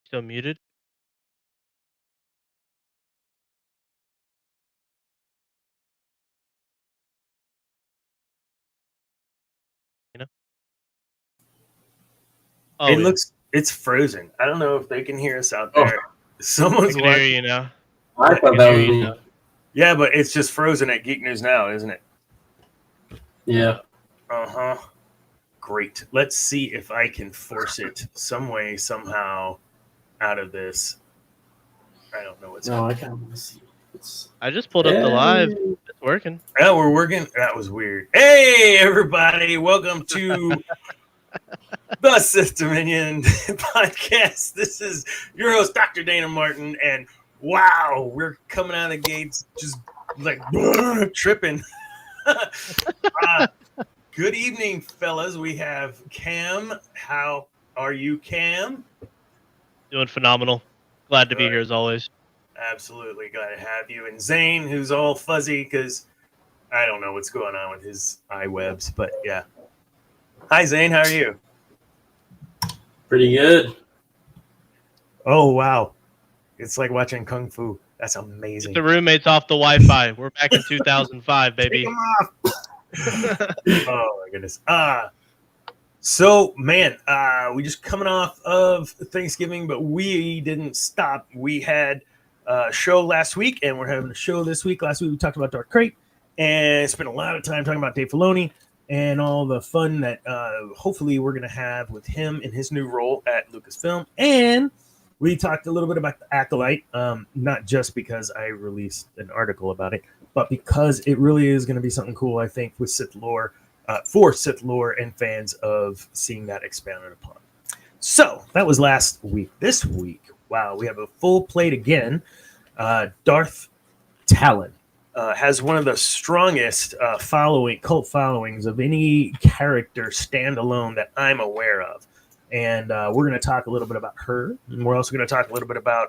Still muted? You know? It Oh, yeah. looks it's frozen. I don't know if they can hear us out Oh, there. I Someone's can hear watching. you now. I I thought can that hear was you me. now. Yeah, but it's just frozen at Geek News Now, isn't it? Yeah. Uh-huh. Great. Let's see if I can force it some way, somehow out of this. I don't know what's No, I happening. can't see. It's I just pulled up the live. hey. It's working. Yeah, we're working. That was weird. Hey, everybody. Welcome to the Sith Dominion podcast. This is your host, Dr. Dana Martin. And wow, we're coming out of the gates just like tripping. Good evening, fellas. We have Cam. How are you, Cam? Doing phenomenal. Glad to be Good. here as always. Absolutely glad to have you. And Zane, who's all fuzzy because I don't know what's going on with his iWebs, but yeah. Hi, Zane. How are you? Pretty good. Oh, wow. It's like watching Kung Fu. That's Get amazing. the roommates off the Wi-Fi. We're back in 2005, Take baby. them off. Oh, my goodness. So, man, we just coming off of Thanksgiving, but we didn't stop. We had a show last week, and we're having a show this week. Last week, we talked about Darth Krayt, and spent a lot of time talking about Dave Filoni and all the fun that hopefully we're going to have with him in his new role at Lucasfilm. And we talked a little bit about the Acolyte, not just because I released an article about it, but because it really is going to be something cool, I think, with Sith lore. For Sith lore and fans of seeing that expounded upon. So that was last week. This week, wow, we have a full plate again. Darth Talon has one of the strongest cult followings of any character standalone that I'm aware of. And we're going to talk a little bit about her. And we're also going to talk a little bit about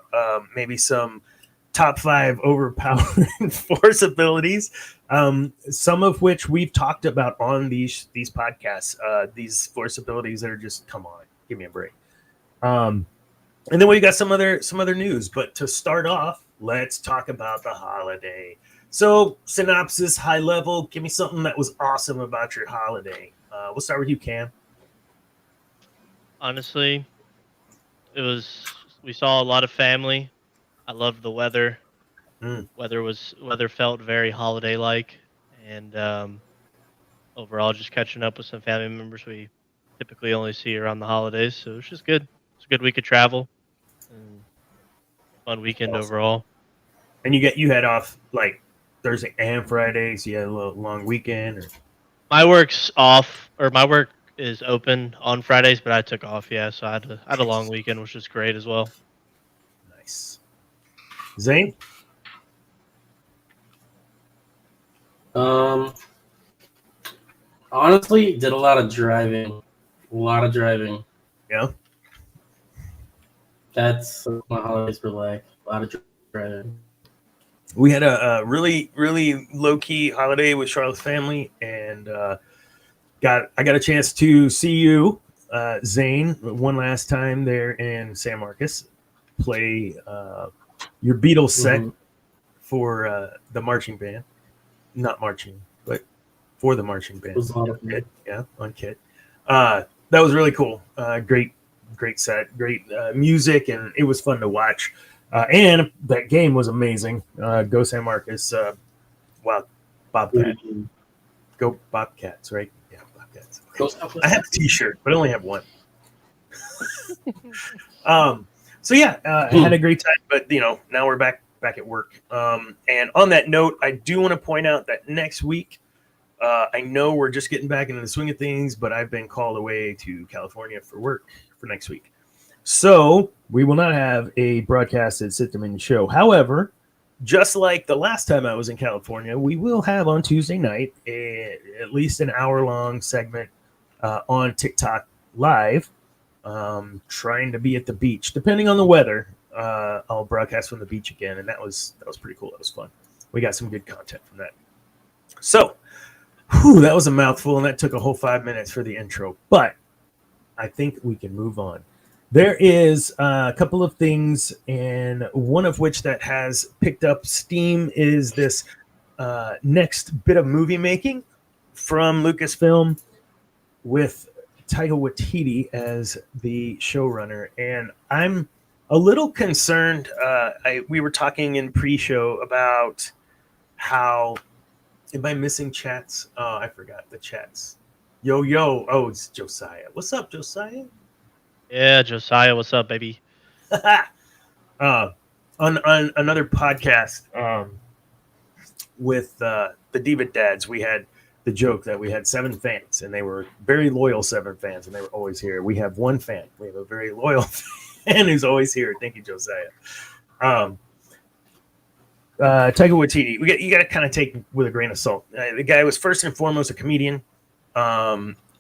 maybe some top 5 overpowering force abilities, some of which we've talked about on these podcasts. These force abilities that are just, come on, give me a break. And then we got some other news. But to start off, let's talk about the holiday. So, synopsis, high level. Give me something that was awesome about your holiday. We'll start with you, Cam. Honestly, we saw a lot of family. I loved the weather. Weather felt very holiday like, and overall just catching up with some family members we typically only see around the holidays. So it's just good. It's a good week of travel and fun weekend Awesome. overall. And you had off like Thursday and Friday, so you had a little long weekend. Or... My work is open on Fridays, but I took off. Yeah, so I had a long weekend, which was great as well. Nice. Zane? Honestly, did a lot of driving. Yeah. That's what my holidays were like. A lot of driving. We had a really, really low key holiday with Charlotte's family, and I got a chance to see you, Zane, one last time there in San Marcos, play your Beatles set for the marching band, not marching, but for the marching band. Yeah, on Kit. That was really cool. Great set, great music, and it was fun to watch. And that game was amazing. Go San Marcos. Wow, Bobcat. Go Bobcats, right? Yeah, Bobcats. Okay. I have a T-shirt, but I only have one. So yeah, I had a great time, but now we're back at work. And on that note, I do want to point out that next week, I know we're just getting back into the swing of things, but I've been called away to California for work for next week. So we will not have a broadcasted Sith Dominion show. However, just like the last time I was in California, we will have on Tuesday night at least an hour-long segment on TikTok Live, trying to be at the beach. Depending on the weather, I'll broadcast from the beach again, and that was pretty cool. That was fun. We got some good content from that. So, that was a mouthful, and that took a whole 5 minutes for the intro. But I think we can move on. There is a couple of things, and one of which that has picked up steam is this next bit of movie making from Lucasfilm with Taika Waititi as the showrunner. And I'm a little concerned. We were talking in pre-show about how, am I missing chats? Oh, I forgot the chats. Yo, yo. Oh, it's Josiah. What's up, Josiah? Yeah, Josiah, what's up, baby? uh, on another podcast with the Diva Dads, we had the joke that we had 7 fans, and they were very loyal 7 fans, and they were always here. We have 1 fan. We have a very loyal fan who's always here. Thank you, Josiah. Taika Waititi, you got to kind of take with a grain of salt. The guy was first and foremost a comedian,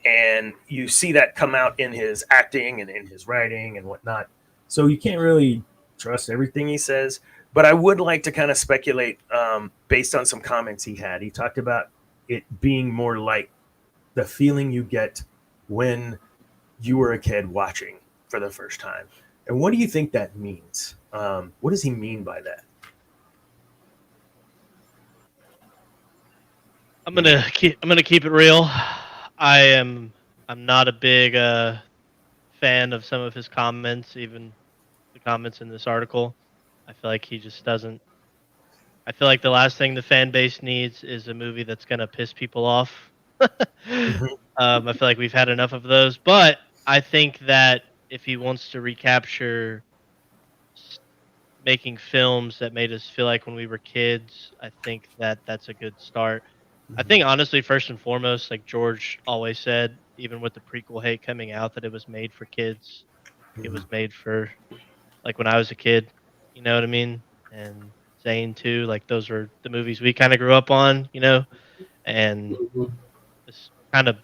and you see that come out in his acting and in his writing and whatnot. So you can't really trust everything he says. But I would like to kind of speculate based on some comments he had. He talked about it being more like the feeling you get when you were a kid watching for the first time. And what do you think that means? What does he mean by that? I'm gonna keep it real. I'm not a big fan of some of his comments, even the comments in this article. I feel like he just doesn't. I feel like the last thing the fan base needs is a movie that's gonna piss people off. I feel like we've had enough of those, but I think that if he wants to recapture making films that made us feel like when we were kids, I think that that's a good start. I think honestly, first and foremost, like George always said, even with the prequel hate coming out, that it was made for kids. It was made for like when I was a kid, you know what I mean? And Zane too, like those were the movies we kind of grew up on, you know. And as kind of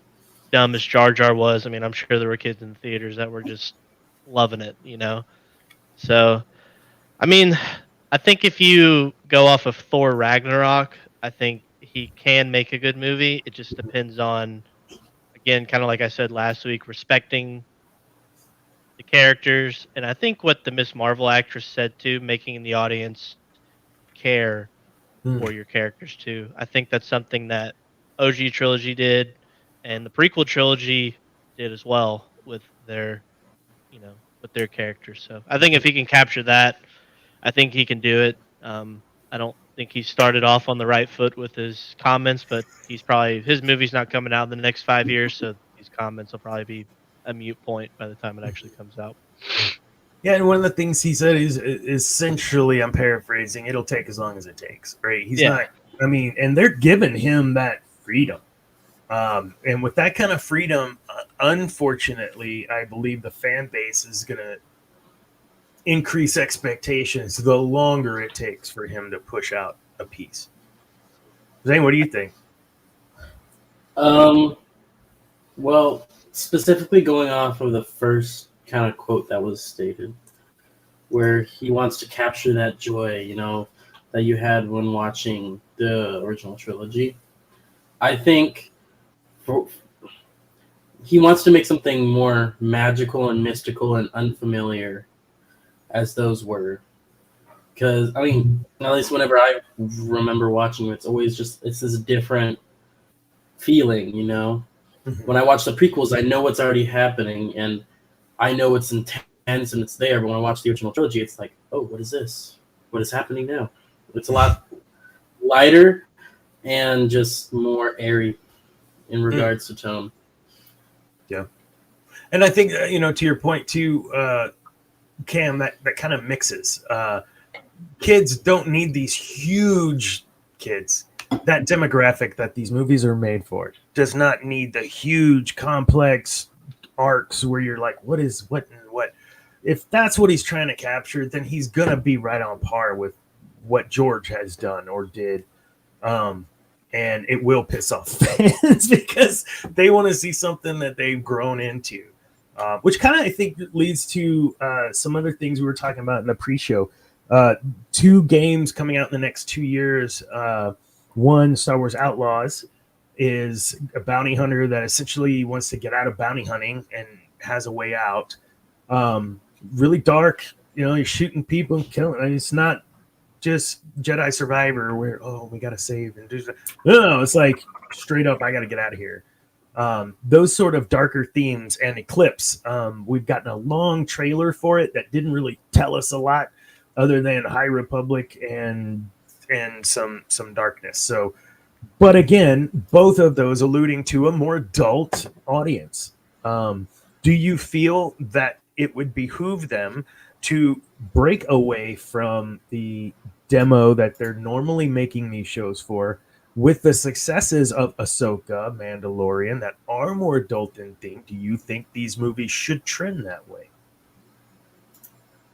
dumb as Jar Jar was, I mean, I'm sure there were kids in the theaters that were just loving it, you know. So, I mean, I think if you go off of Thor Ragnarok, I think he can make a good movie. It just depends on, again, kind of like I said last week, respecting the characters. And I think what the Miss Marvel actress said too, making the audience care for your characters too. I think that's something that OG trilogy did, and the prequel trilogy did as well with their, you know, with their characters. So I think if he can capture that, I think he can do it. I don't think he started off on the right foot with his comments, but he's probably his movie's not coming out in the next 5 years, so these comments will probably be a mute point by the time it actually comes out. Yeah, and one of the things he said is essentially, I'm paraphrasing, it'll take as long as it takes, right? He's not, I mean, and they're giving him that freedom. And with that kind of freedom, unfortunately, I believe the fan base is going to increase expectations the longer it takes for him to push out a piece. Zane, what do you think? Well, specifically going off of the first kind of quote that was stated, where he wants to capture that joy, you know, that you had when watching the original trilogy. I think he wants to make something more magical and mystical and unfamiliar as those were. Because, I mean, at least whenever I remember watching it, it's always just, it's this different feeling, you know? When I watch the prequels, I know what's already happening, and I know it's intense and it's there, but when I watch the original trilogy, it's like, oh, what is this? What is happening now? It's a lot lighter and just more airy in regards to tone. Yeah. And I think, you know, to your point too, Cam, that kind of mixes. Kids don't need these huge kids. That demographic that these movies are made for does not need the huge, complex arcs where you're like, what is what and what? If that's what he's trying to capture, then he's going to be right on par with what George has done or did. And it will piss off fans because they want to see something that they've grown into, which kind of, I think, leads to some other things we were talking about in the pre-show. 2 games coming out in the next 2 years. One, Star Wars Outlaws, is a bounty hunter that essentially wants to get out of bounty hunting and has a way out. really dark. You're shooting people and killing. I mean, it's not just Jedi Survivor where we got to save and do stuff. No, it's like straight up, I got to get out of here. Those sort of darker themes and Eclipse. We've gotten a long trailer for it that didn't really tell us a lot other than High Republic and some darkness. So, but again, both of those alluding to a more adult audience. Do you feel that it would behoove them to break away from the demo that they're normally making these shows for, with the successes of Ahsoka, Mandalorian, that are more adult in theme? Do you think these movies should trend that way?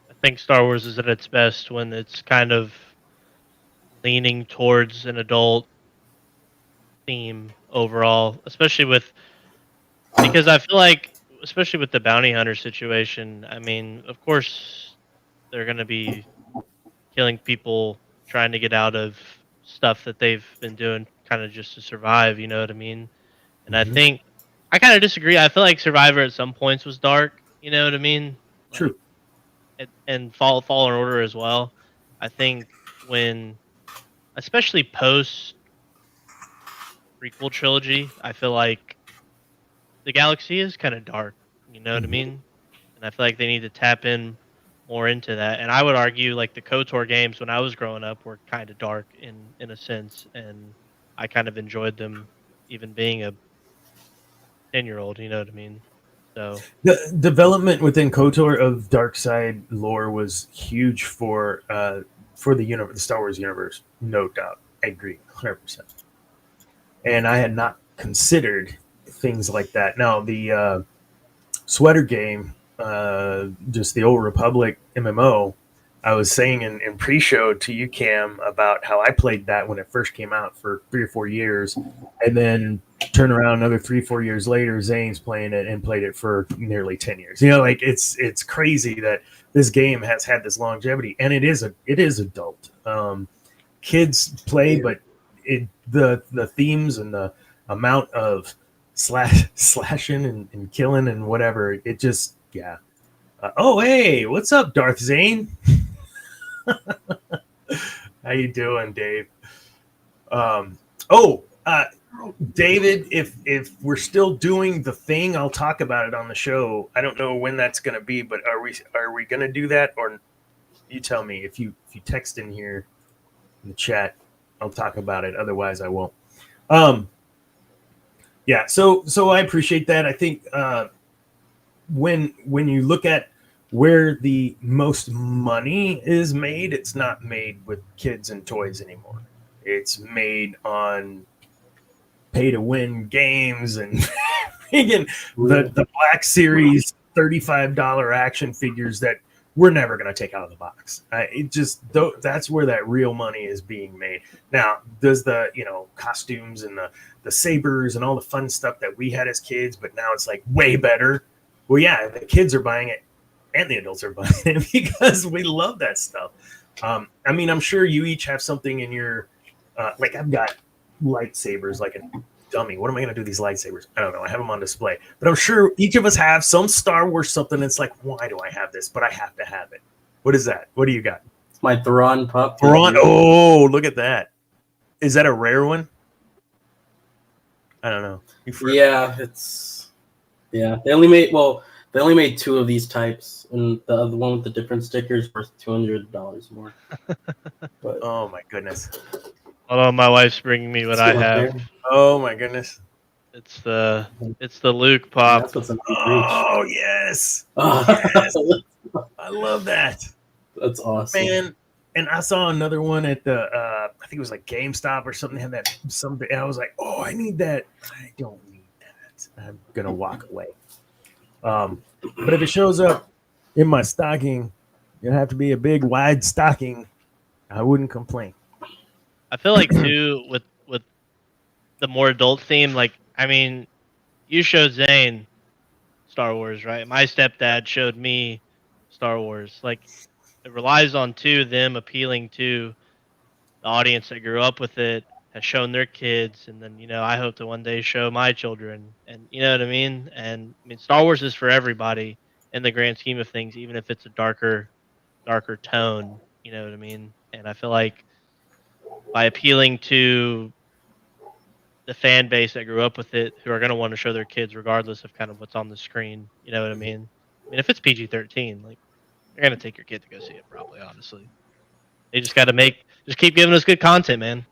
I think Star Wars is at its best when it's kind of leaning towards an adult theme overall, because I feel like, especially with the bounty hunter situation, I mean, of course, they're going to be killing people trying to get out of stuff that they've been doing kind of just to survive, you know what I mean? And I think I kind of disagree. I feel like Survivor at some points was dark, you know what I mean? True. And Fallen Order as well. I think when, especially post prequel trilogy, I feel like the galaxy is kind of dark, you know what I mean? And I feel like they need to tap in more into that. And I would argue like the KOTOR games when I was growing up were kind of dark in a sense, and I kind of enjoyed them even being a 10-year-old, you know what I mean? So the development within KOTOR of dark side lore was huge for the universe, the Star Wars universe, no doubt. I agree 100%. And I had not considered things like that. Now the sweater game, just the Old Republic MMO, I was saying in pre-show to you, Cam, about how I played that when it first came out for 3 or 4 years, and then turn around another 3-4 years later, Zane's playing it and played it for nearly 10 years. Like it's crazy that this game has had this longevity, and it is adult. Kids play, but the themes and the amount of slashing and killing and whatever, it just hey, what's up, Darth Zane? How you doing, Dave? David, if we're still doing the thing, I'll talk about it on the show. I don't know when that's going to be, but are we going to do that, or you tell me? If you text in here in the chat, I'll talk about it. Otherwise, I won't. So I appreciate that. I think when you look at where the most money is made, it's not made with kids and toys anymore. It's made on pay-to-win games and the Black Series $35 action figures that we're never going to take out of the box. That's where that real money is being made. Now, does the costumes and the sabers and all the fun stuff that we had as kids, but now it's like way better. Well, yeah, the kids are buying it and the adults are buying it because we love that stuff. I mean, I'm sure you each have something in your like I've got lightsabers like a dummy. What am I going to do with these lightsabers? I don't know. I have them on display. But I'm sure each of us have some Star Wars something that's like, why do I have this? But I have to have it. What is that? What do you got? It's my Thrawn pup. Thrawn. Oh, look at that. Is that a rare one? I don't know. Yeah, they only made 2 of these types, and the other one with the different stickers worth $200 more. But, oh my goodness! Hold on, my wife's bringing me what I have. There. Oh my goodness! It's the Luke pop. That's what's in oh yes! Yes. I love that. That's awesome, man. And I saw another one at the I think it was like GameStop or something. Had that something. And I was like, oh, I need that. I don't need that. I'm gonna walk away. But if it shows up in my stocking, it'll have to be a big, wide stocking. I wouldn't complain. I feel like too with the more adult theme, like I mean, you showed Zane Star Wars, right? My stepdad showed me Star Wars. Like it relies on them appealing to the audience that grew up with it, has shown their kids, and then I hope to one day show my children, and you know what I mean. And I mean, Star Wars is for everybody, in the grand scheme of things, even if it's a darker tone. You know what I mean? And I feel like by appealing to the fan base that grew up with it, who are going to want to show their kids regardless of kind of what's on the screen. You know what I mean? I mean, if it's PG-13, like you're going to take your kid to go see it, probably. Honestly, they just got to just keep giving us good content, man.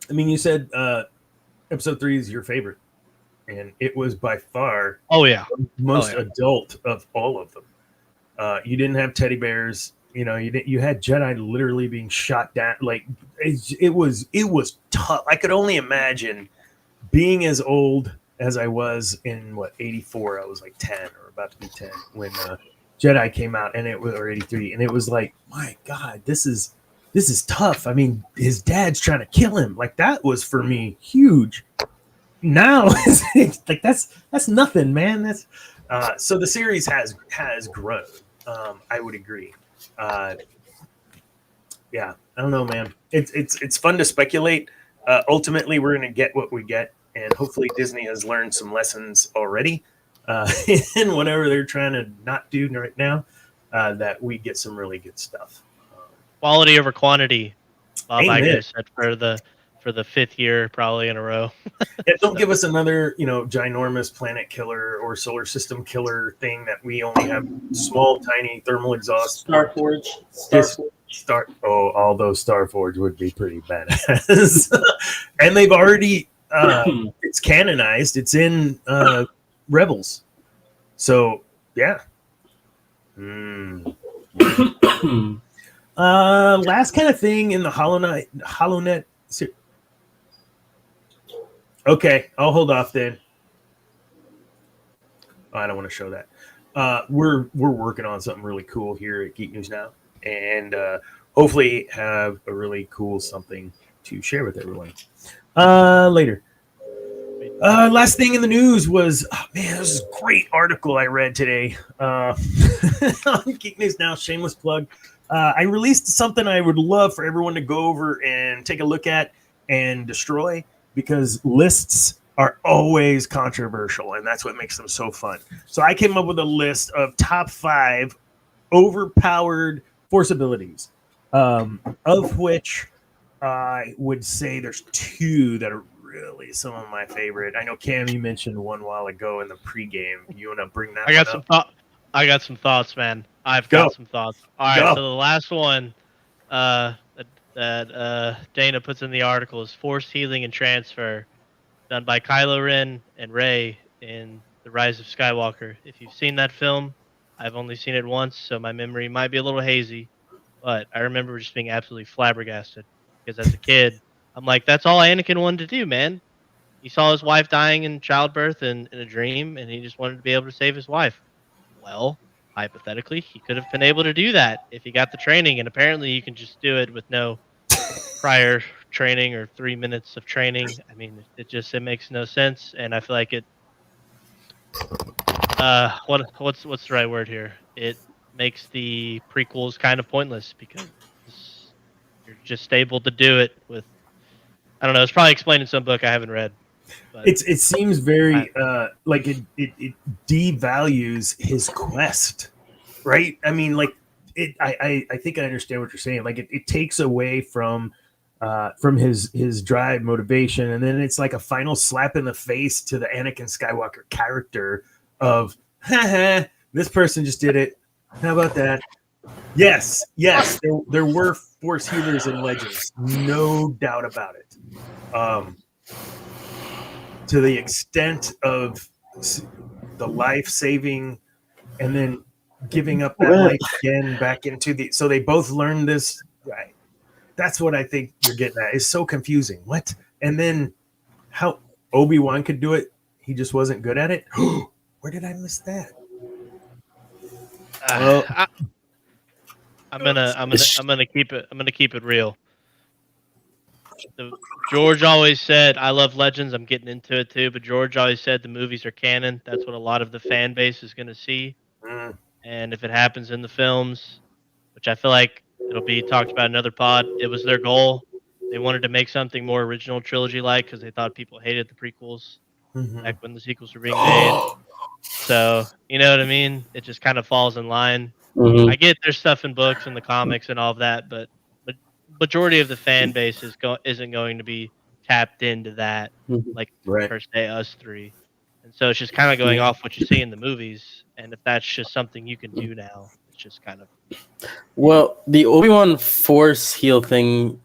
I mean, you said episode 3 is your favorite, and it was by far the most adult of all of them. You didn't have teddy bears. You know, you had Jedi literally being shot down. Like it was tough. I could only imagine being as old as I was in 84. I was like 10 or about to be 10 when Jedi came out, and it was or 83, and it was like, my God, this is tough. I mean, his dad's trying to kill him. Like that was for me huge. Now it's like that's nothing, man. That's so the series has grown. I would agree. Yeah, I don't know, man. It's fun to speculate. Ultimately, we're going to get what we get, and hopefully Disney has learned some lessons already in whatever they're trying to not do right now, that we get some really good stuff. Quality over quantity, Bob Amen. Iger said for the 5th year probably in a row. Yeah, don't give us another, ginormous planet killer or solar system killer thing that we only have small, tiny thermal exhaust. Starforge. All those Starforge would be pretty badass. And they've already, it's canonized. It's in Rebels. So, yeah. Last kind of thing in the HoloNet. Okay, I'll hold off then. I don't want to show that. We're working on something really cool here at Geek News Now, and hopefully have a really cool something to share with everyone later. Last thing in the news was, this is a great article I read today on Geek News Now. Shameless plug. I released something I would love for everyone to go over and take a look at and destroy, because lists are always controversial, and that's what makes them so fun. So I came up with a list of top 5 overpowered force abilities, of which I would say there's 2 that are really some of my favorite. I know, Cam, you mentioned one while ago in the pregame. You want to bring that up? I got some thoughts, man. I've got some thoughts. All right, so the last one that Dana puts in the article is force healing and transfer, done by Kylo Ren and Rey in The Rise of Skywalker. If you've seen that film, I've only seen it once, so my memory might be a little hazy, but I remember just being absolutely flabbergasted, because as a kid, I'm like, that's all Anakin wanted to do, man. He saw his wife dying in childbirth in a dream, and he just wanted to be able to save his wife. Well, hypothetically, he could have been able to do that if he got the training, and apparently you can just do it with no prior training or 3 minutes of training. I mean, it makes no sense, and I feel like it. What's the right word here? It makes the prequels kind of pointless, because you're just able to do it with. I don't know. It's probably explained in some book I haven't read. But it seems very like it devalues his quest, right? I mean, like I think I understand what you're saying. Like it takes away from his drive, motivation, and then it's like a final slap in the face to the Anakin Skywalker character of, this person just did it. How about that? Yes, there were force healers in Legends, no doubt about it. To the extent of the life saving, and then giving up that life again back into the. So they both learned this, right? That's what I think you're getting at. It's so confusing. What? And then how Obi-Wan could do it, he just wasn't good at it. Where did I miss that? I'm gonna keep it real. George always said, I love Legends. I'm getting into it too, but George always said the movies are canon. That's what a lot of the fan base is going to see. And if it happens in the films, which I feel like it'll be talked about in another pod, it was their goal. They wanted to make something more original trilogy-like, because they thought people hated the prequels back when the sequels were being made. So you know what I mean? It just kind of falls in line. I get there's stuff in books and the comics and all of that, but majority of the fan base isn't going to be tapped into that like Right. per se us three. And so it's just kind of going off what you see in the movies, and if that's just something you can do now, it's just kind of Well, the Obi-Wan Force heal thing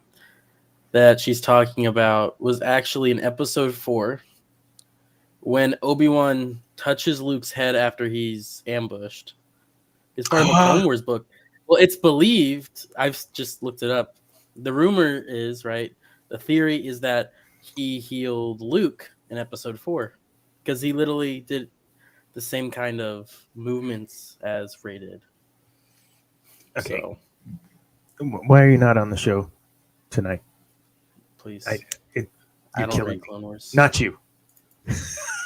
that she's talking about was actually in episode 4 when Obi-Wan touches Luke's head after he's ambushed. It's part of the Clone Wars book. Well, it's believed, I've just looked it up. The rumor is, right, the theory is that he healed Luke in episode 4 because he literally did the same kind of movements as Rey did. Okay. So, why are you not on the show tonight? please. I don't killing read me. Clone Wars. Not you.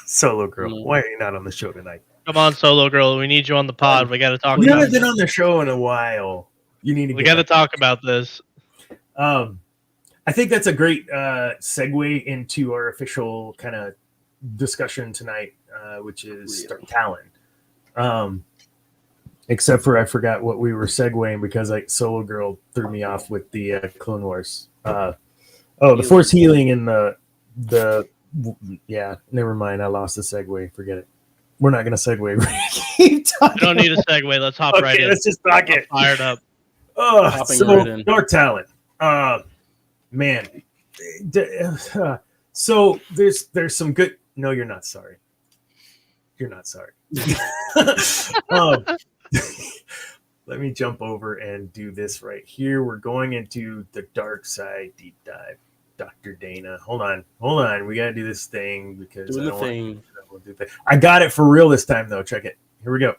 Solo girl. Why are you not on the show tonight? come on, Solo Girl. We need you on the pod. We got to talk. You about haven't been this. on the show in a while. You need to. We got to talk about this. I think that's a great segue into our official kind of discussion tonight, which is Darth Talon. Except for I forgot what we were segueing because like Solo Girl threw me off with the Clone Wars. The Force healing and the yeah. Never mind. I lost the segue. Forget it. We're not gonna segue. Keep talking. We don't need a segue. Let's hop right in. Let's just talk it. Fired up. So Darth Talon. Man. So there's some good. No, you're not sorry. You're not sorry. Let me jump over and do this right here. We're going into the dark side deep dive. Dr. Dana. Hold on. We gotta do this thing because I got it for real this time though. Check it. Here we go.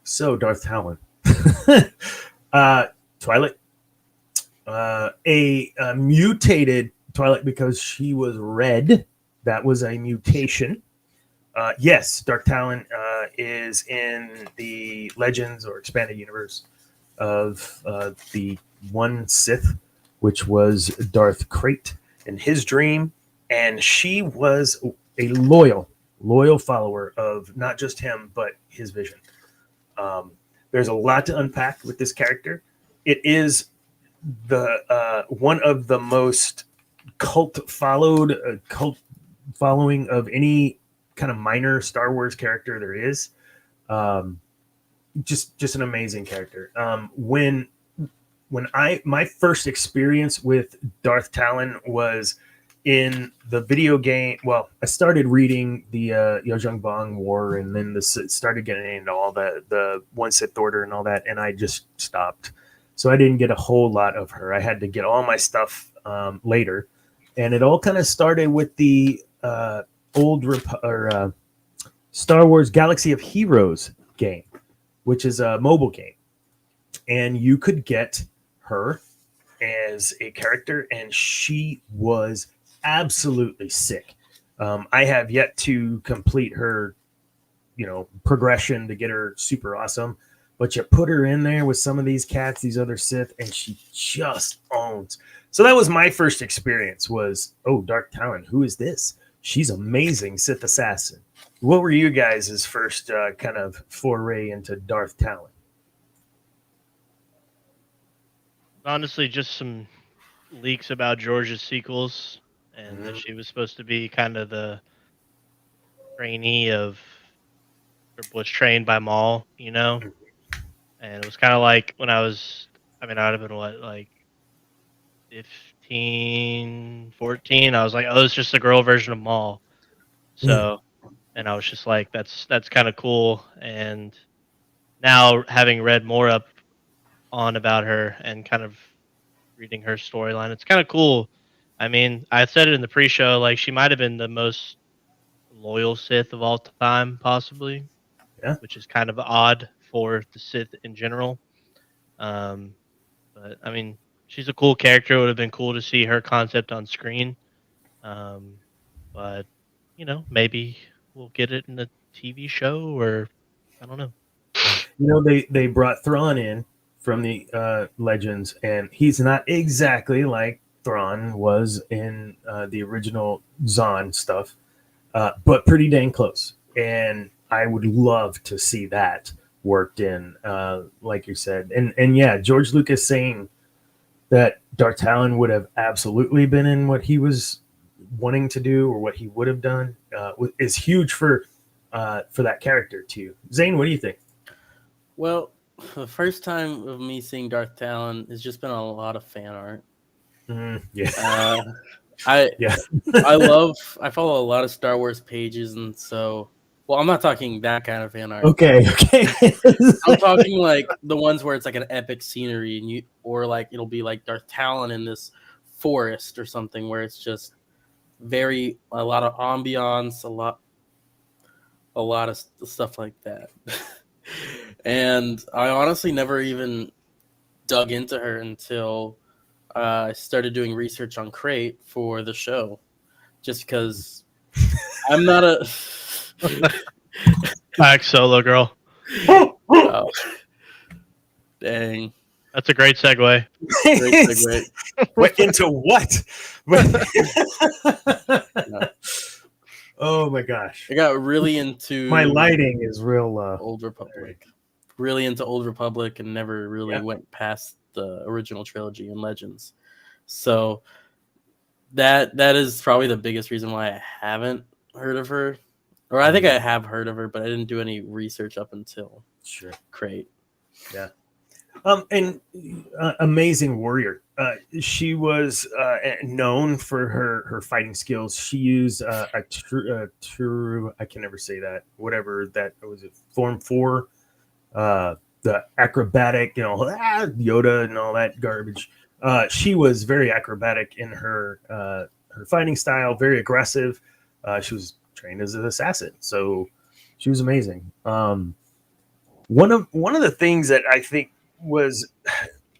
So Darth Talon. Twi'lek. A mutated Twi'lek because she was red. That was a mutation. Yes, Darth Talon is in the Legends or Expanded Universe of the one Sith, which was Darth Krayt in his dream, and she was a loyal follower of not just him but his vision. There's a lot to unpack with this character. It is the one of the most cult following of any kind of minor Star Wars character there is. Just an amazing character. When my first experience with Darth Talon was in the video game. Well, I started reading the Yozhong Bong War, and then started getting into all the One Sith Order and all that, and I just stopped. So I didn't get a whole lot of her. I had to get all my stuff later, and it all kind of started with the Star Wars Galaxy of Heroes game, which is a mobile game, and you could get her as a character, and she was absolutely sick. I have yet to complete her, progression to get her super awesome, but you put her in there with some of these cats, these other Sith, and she just owns. So that was my first experience was, Darth Talon, who is this? She's amazing Sith assassin. What were you guys' first kind of foray into Darth Talon? Honestly, just some leaks about George's sequels, and that she was supposed to be kind of the trainee or was trained by Maul, And it was kind of like when I would have been like 15, 14. I was like, it's just a girl version of Maul. So, and I was just like, that's kind of cool. And now having read more up on about her and kind of reading her storyline, it's kind of cool. I mean, I said it in the pre-show, like she might have been the most loyal Sith of all time, possibly. Yeah. Which is kind of odd for the Sith in general. But I mean, she's a cool character. It would have been cool to see her concept on screen. But maybe we'll get it in a TV show, or I don't know. They brought Thrawn in from the Legends, and he's not exactly like Thrawn was in the original Zahn stuff, but pretty dang close. And I would love to see that worked in, like you said. And yeah, George Lucas saying that Darth Talon would have absolutely been in what he was wanting to do or what he would have done is huge for that character too. Zane, what do you think? Well, the first time of me seeing Darth Talon has just been a lot of fan art. Yeah. I Yeah. I follow a lot of Star Wars pages, and so, well, I'm not talking that kind of fan art. Okay. I'm talking like the ones where it's like an epic scenery, and or like it'll be like Darth Talon in this forest or something, where it's just a lot of ambiance, a lot of stuff like that. And I honestly never even dug into her until I started doing research on Krayt for the show, just because I'm not a Back Solo girl. Oh, dang. That's a great segue. Great segue. What into what? No. Oh my gosh. I got really into My lighting is real Old Republic. Really into Old Republic and never really went past the original trilogy and Legends. So that is probably the biggest reason why I haven't heard of her. Or I think I have heard of her, but I didn't do any research up until Krayt. Yeah. And amazing warrior. She was known for her fighting skills. She used a true, I can never say that, whatever that was, it Form 4, the acrobatic, Yoda and all that garbage. She was very acrobatic in her fighting style, very aggressive. She was trained as an assassin, so she was amazing. One of the things that I think was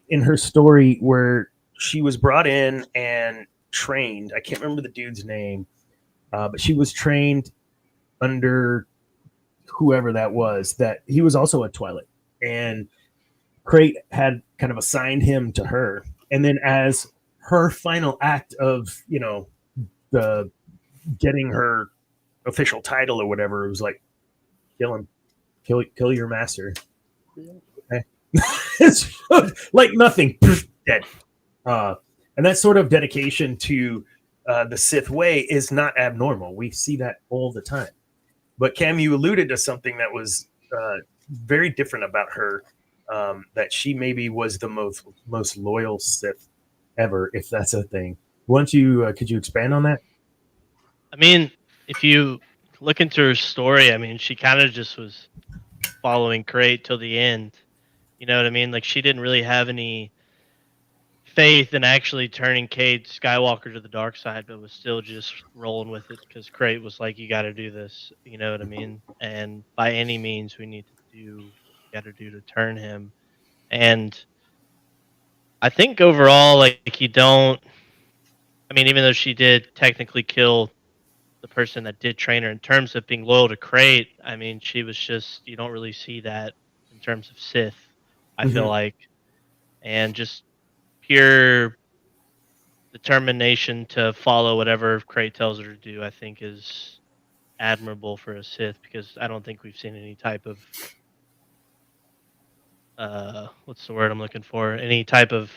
in her story where she was brought in and trained. I can't remember the dude's name, but she was trained under whoever that was. That he was also a twi'lek, and Krayt had kind of assigned him to her. And then as her final act of the getting her official title or whatever, it was like, kill him, kill your master. Okay. It's like nothing, dead. And that sort of dedication to the Sith way is not abnormal. We see that all the time. But Cam, you alluded to something that was very different about her, that she maybe was the most loyal Sith ever, if that's a thing. Could you expand on that? I mean, if you look into her story, I mean, she kind of just was following Krayt till the end. You know what I mean? Like, she didn't really have any faith in actually turning Cade Skywalker to the dark side, but was still just rolling with it because Krayt was like, you got to do this. You know what I mean? And by any means, we need to do what we got to do to turn him. And I think overall, like, even though she did technically kill the person that did train her, in terms of being loyal to Krayt, I mean, she was just, you don't really see that in terms of Sith, I feel like. And just pure determination to follow whatever Krayt tells her to do, I think is admirable for a Sith, because I don't think we've seen any type of what's the word I'm looking for? Any type of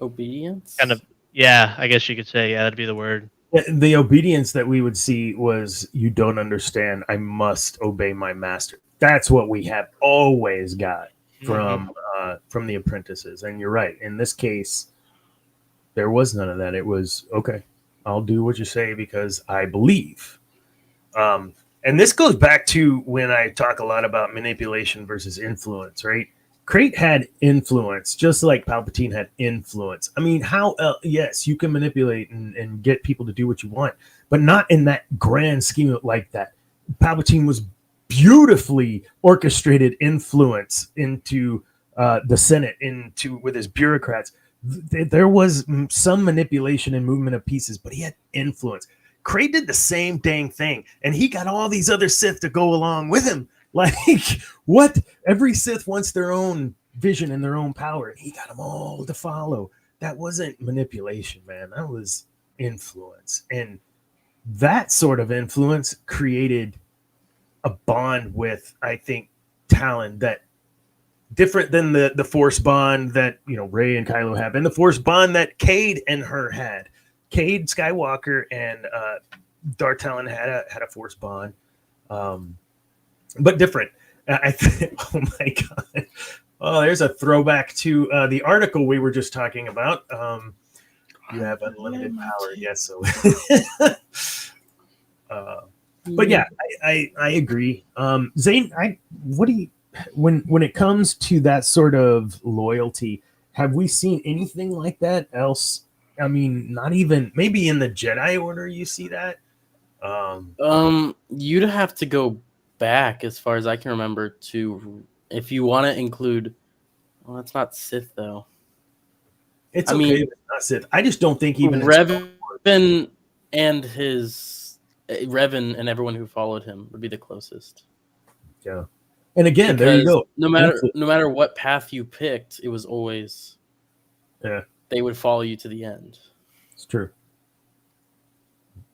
obedience? Kind of, yeah, I guess you could say, yeah, that'd be the word. The obedience that we would see was, you don't understand, I must obey my master. That's what we have always got from the apprentices. And you're right. In this case, there was none of that. It was, okay, I'll do what you say because I believe. And this goes back to when I talk a lot about manipulation versus influence, right? Krayt had influence, just like Palpatine had influence. I mean, yes, you can manipulate and get people to do what you want, but not in that grand scheme like that. Palpatine was beautifully orchestrated influence into the Senate, with his bureaucrats. There was some manipulation and movement of pieces, but he had influence. Krayt did the same dang thing, and he got all these other Sith to go along with him. Like, what? Every Sith wants their own vision and their own power. And he got them all to follow. That wasn't manipulation, man. That was influence. And that sort of influence created a bond with, I think, Talon that different than the Force bond that, you know, Rey and Kylo have, and the Force bond that Cade and her had. Cade Skywalker and Darth Talon had a Force bond, but different. I think. Oh my god! Oh, there's a throwback to the article we were just talking about. You have unlimited power, yes. So, but yeah, I agree. Zane, what do you when it comes to that sort of loyalty? Have we seen anything like that else? I mean, not even maybe in the Jedi Order you see that. You'd have to go back as far as I can remember to if you want to include. Well, it's not Sith though. It's okay if it's not Sith. I just don't think even Revan and his Revan and everyone who followed him would be the closest. Yeah, and again, because there you go. No matter what path you picked, it was always they would follow you to the end. It's true.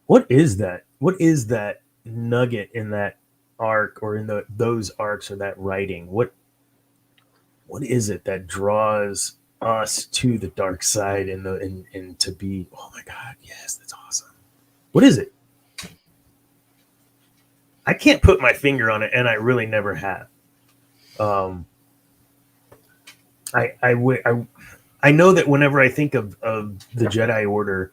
What is that? What is that nugget in that arc or in those arcs or that writing? What is it that draws us to the dark side and to be, oh my god, yes, that's awesome. What is it? I can't put my finger on it, and I really never have. I know that whenever I think of the Jedi Order,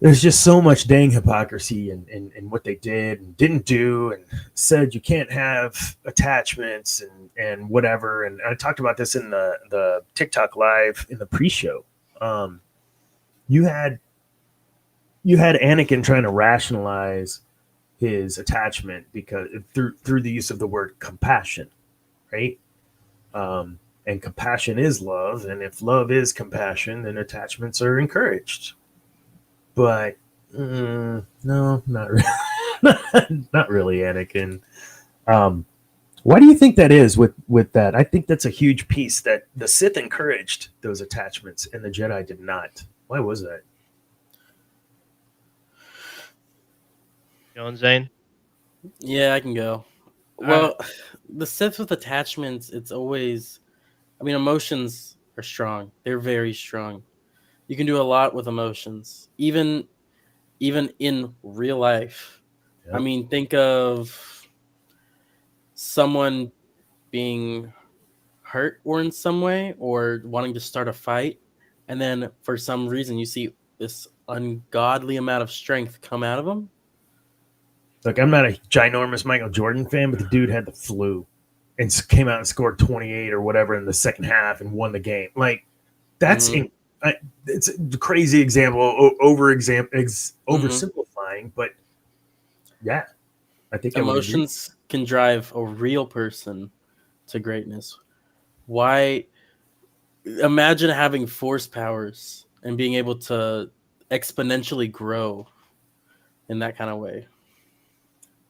there's just so much dang hypocrisy in what they did and didn't do, and said you can't have attachments and whatever. And I talked about this in the TikTok live in the pre-show. You had Anakin trying to rationalize his attachment because through the use of the word compassion, right? And compassion is love, and if love is compassion, then attachments are encouraged. But no, not really. Not really, Anakin. Why do you think that is with that? I think that's a huge piece that the Sith encouraged those attachments and the Jedi did not. Why was that? Going, Zane? Yeah, I can go. Well, the Sith with attachments, it's always, I mean, emotions are strong. They're very strong. You can do a lot with emotions, even in real life. Yep. I mean, think of someone being hurt or in some way or wanting to start a fight, and then for some reason you see this ungodly amount of strength come out of them. Look, I'm not a ginormous Michael Jordan fan, but the dude had the flu and came out and scored 28 or whatever in the second half and won the game. Like, that's it's a crazy example, oversimplifying, but yeah, I think emotions can drive a real person to greatness. Why? Imagine having force powers and being able to exponentially grow in that kind of way.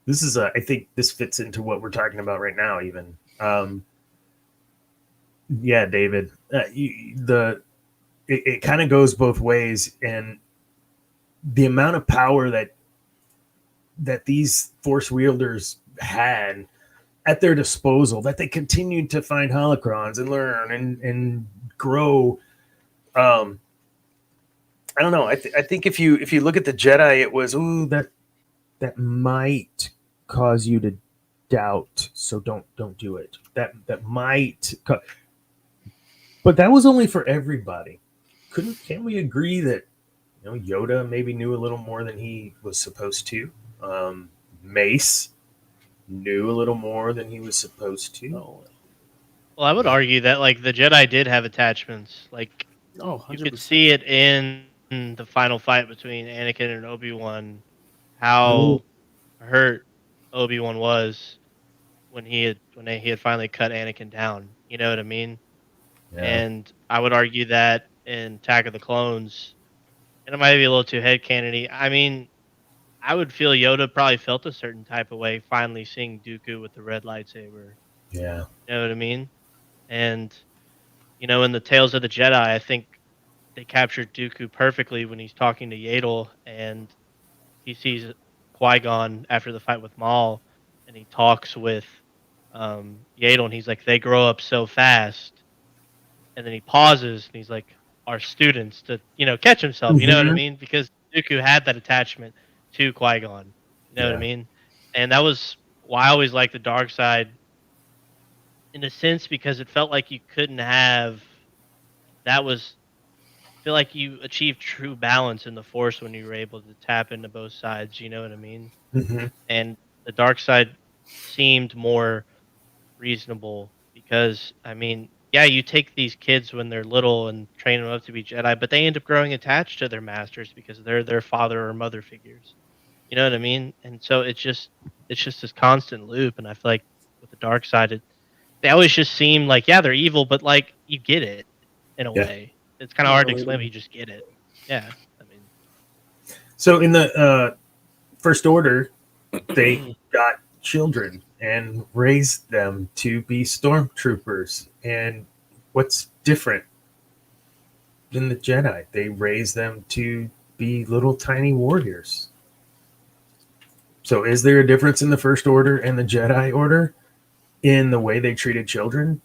This is I think this fits into what we're talking about right now. Even, yeah, David, it kind of goes both ways, and the amount of power that these force wielders had at their disposal, that they continued to find holocrons and learn and grow. I don't know. I think if you look at the Jedi, it was that might cause you to doubt, so don't do it. That might, but that was only for everybody. Can't we agree that, you know, Yoda maybe knew a little more than he was supposed to? Mace knew a little more than he was supposed to. Well, I would argue that like the Jedi did have attachments. Like, 100%. You could see it in the final fight between Anakin and Obi-Wan, how hurt Obi-Wan was when he had finally cut Anakin down. You know what I mean? Yeah. And I would argue that in Attack of the Clones, and it might be a little too headcanon-y. I mean, I would feel Yoda probably felt a certain type of way finally seeing Dooku with the red lightsaber. Yeah. You know what I mean? And in the Tales of the Jedi, I think they captured Dooku perfectly when he's talking to Yaddle and he sees Qui-Gon after the fight with Maul, and he talks with Yaddle, and he's like, "They grow up so fast," and then he pauses and he's like, "Our students," to catch himself. You know what I Mm-hmm. mean? Because Dooku had that attachment to Qui-Gon. You know what I Yeah. mean? And that was why I always liked the dark side in a sense because it felt like you couldn't have that was feel like you achieved true balance in the force when you were able to tap into both sides, you know what I mean? Mm-hmm. And the dark side seemed more reasonable because I mean, yeah, you take these kids when they're little and train them up to be Jedi, but they end up growing attached to their masters because they're their father or mother figures. You know what I mean? And so it's just this constant loop and I feel like with the dark side they always just seem like yeah, they're evil, but like you get it in a Yeah. way. It's kind of Yeah, hard to explain, but relatable. you just get it. Yeah. I mean, So in the First Order, they got children and raised them to be stormtroopers. And what's different than the Jedi? They raised them to be little tiny warriors. So is there a difference in the First Order and the Jedi Order in the way they treated children?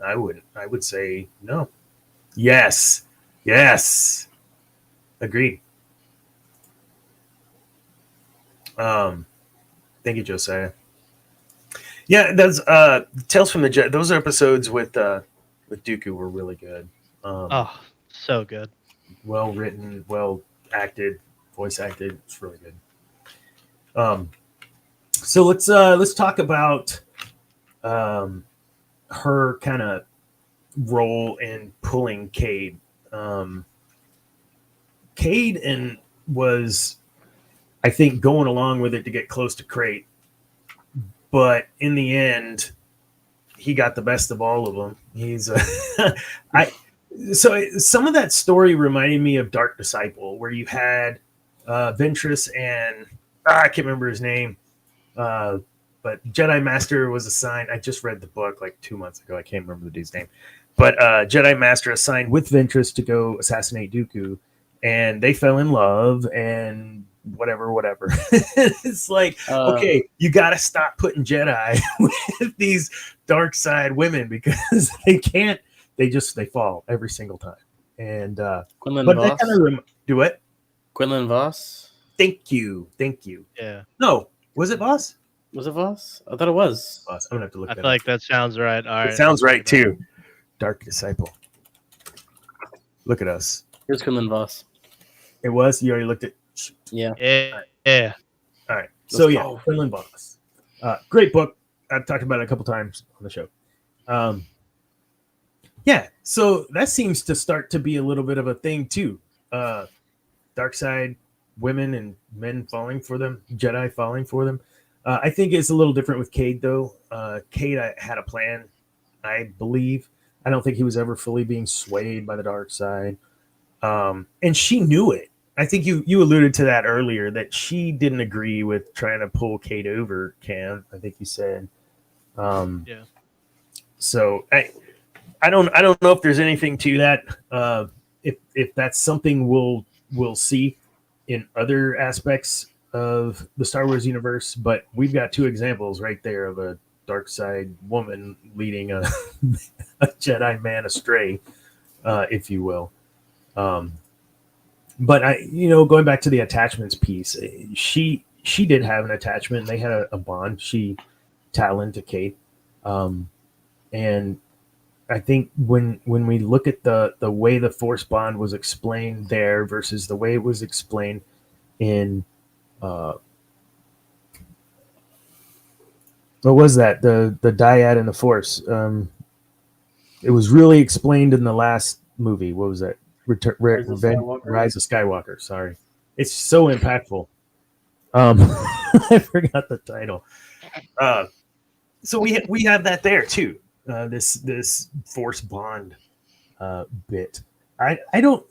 I wouldn't. I would say no. Yes. Yes. Agreed. Thank you, Josiah. Yeah, those Tales from the Jet. Those episodes with Dooku were really good. oh, so good. Well written, well acted, voice acted. It's really good. So let's talk about her kind of role in pulling Cade. Cade and was, I think, going along with it to get close to Krayt, but in the end, he got the best of all of them. He's so some of that story reminded me of Dark Disciple, where you had Ventress and I can't remember his name, but Jedi Master was assigned. I just read the book like 2 months ago. I can't remember the dude's name, but Jedi Master assigned with Ventress to go assassinate Dooku, and they fell in love and whatever. It's like, okay, you got to stop putting Jedi with these dark side women because they can't. They fall every single time. And Quinlan but Voss. that kind of do it. Quinlan Voss. Thank you. Yeah. No, was it Voss? Was it Voss? I thought it was. Voss. I'm gonna have to look. I that feel up. like that sounds right. All right. It sounds right too. Dark Disciple. Look at us. Here's Quinlan Voss. It was. You already looked at. Yeah. Yeah. Yeah. All right. So Let's yeah, go. Quinlan Voss. Great book. I've talked about it a couple times on the show. Yeah. So that seems to start to be a little bit of a thing too. Dark side women and men falling for them, Jedi falling for them. I think it's a little different with Cade though. Cade had a plan, I believe. I don't think he was ever fully being swayed by the dark side. And she knew it. I think you alluded to that earlier, that she didn't agree with trying to pull Cade over, Cam. I think you said. Yeah. So I don't know if there's anything to that. If that's something we'll see in other aspects of the Star Wars universe, but we've got two examples right there of a dark side woman leading a Jedi man astray, if you will. But going back to the attachments piece, she did have an attachment. They had a bond. Talon to Kate, and I think when we look at the way the Force bond was explained there versus the way it was explained in what was that, the dyad and the Force, it was really explained in the last movie. What was that? Rise of Skywalker. Sorry, it's so impactful. I forgot the title. So we have that there too. This Force bond bit. I don't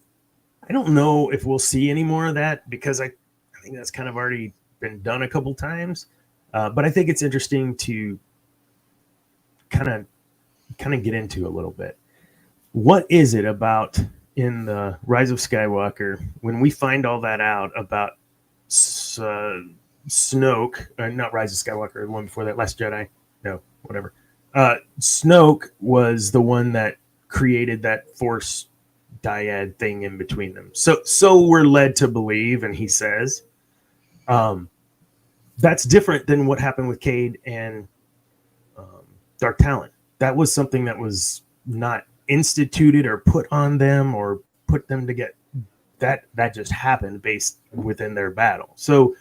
know if we'll see any more of that because I think that's kind of already been done a couple times. But I think it's interesting to kind of kind of get into a little bit. What is it about in the Rise of Skywalker when we find all that out about Snoke, not Rise of Skywalker, the one before that, Last Jedi? No, whatever. Snoke was the one that created that Force dyad thing in between them. So we're led to believe, and he says, that's different than what happened with Cade and Darth Talon. That was something that was not instituted or put on them or put them to get that just happened based within their battle. So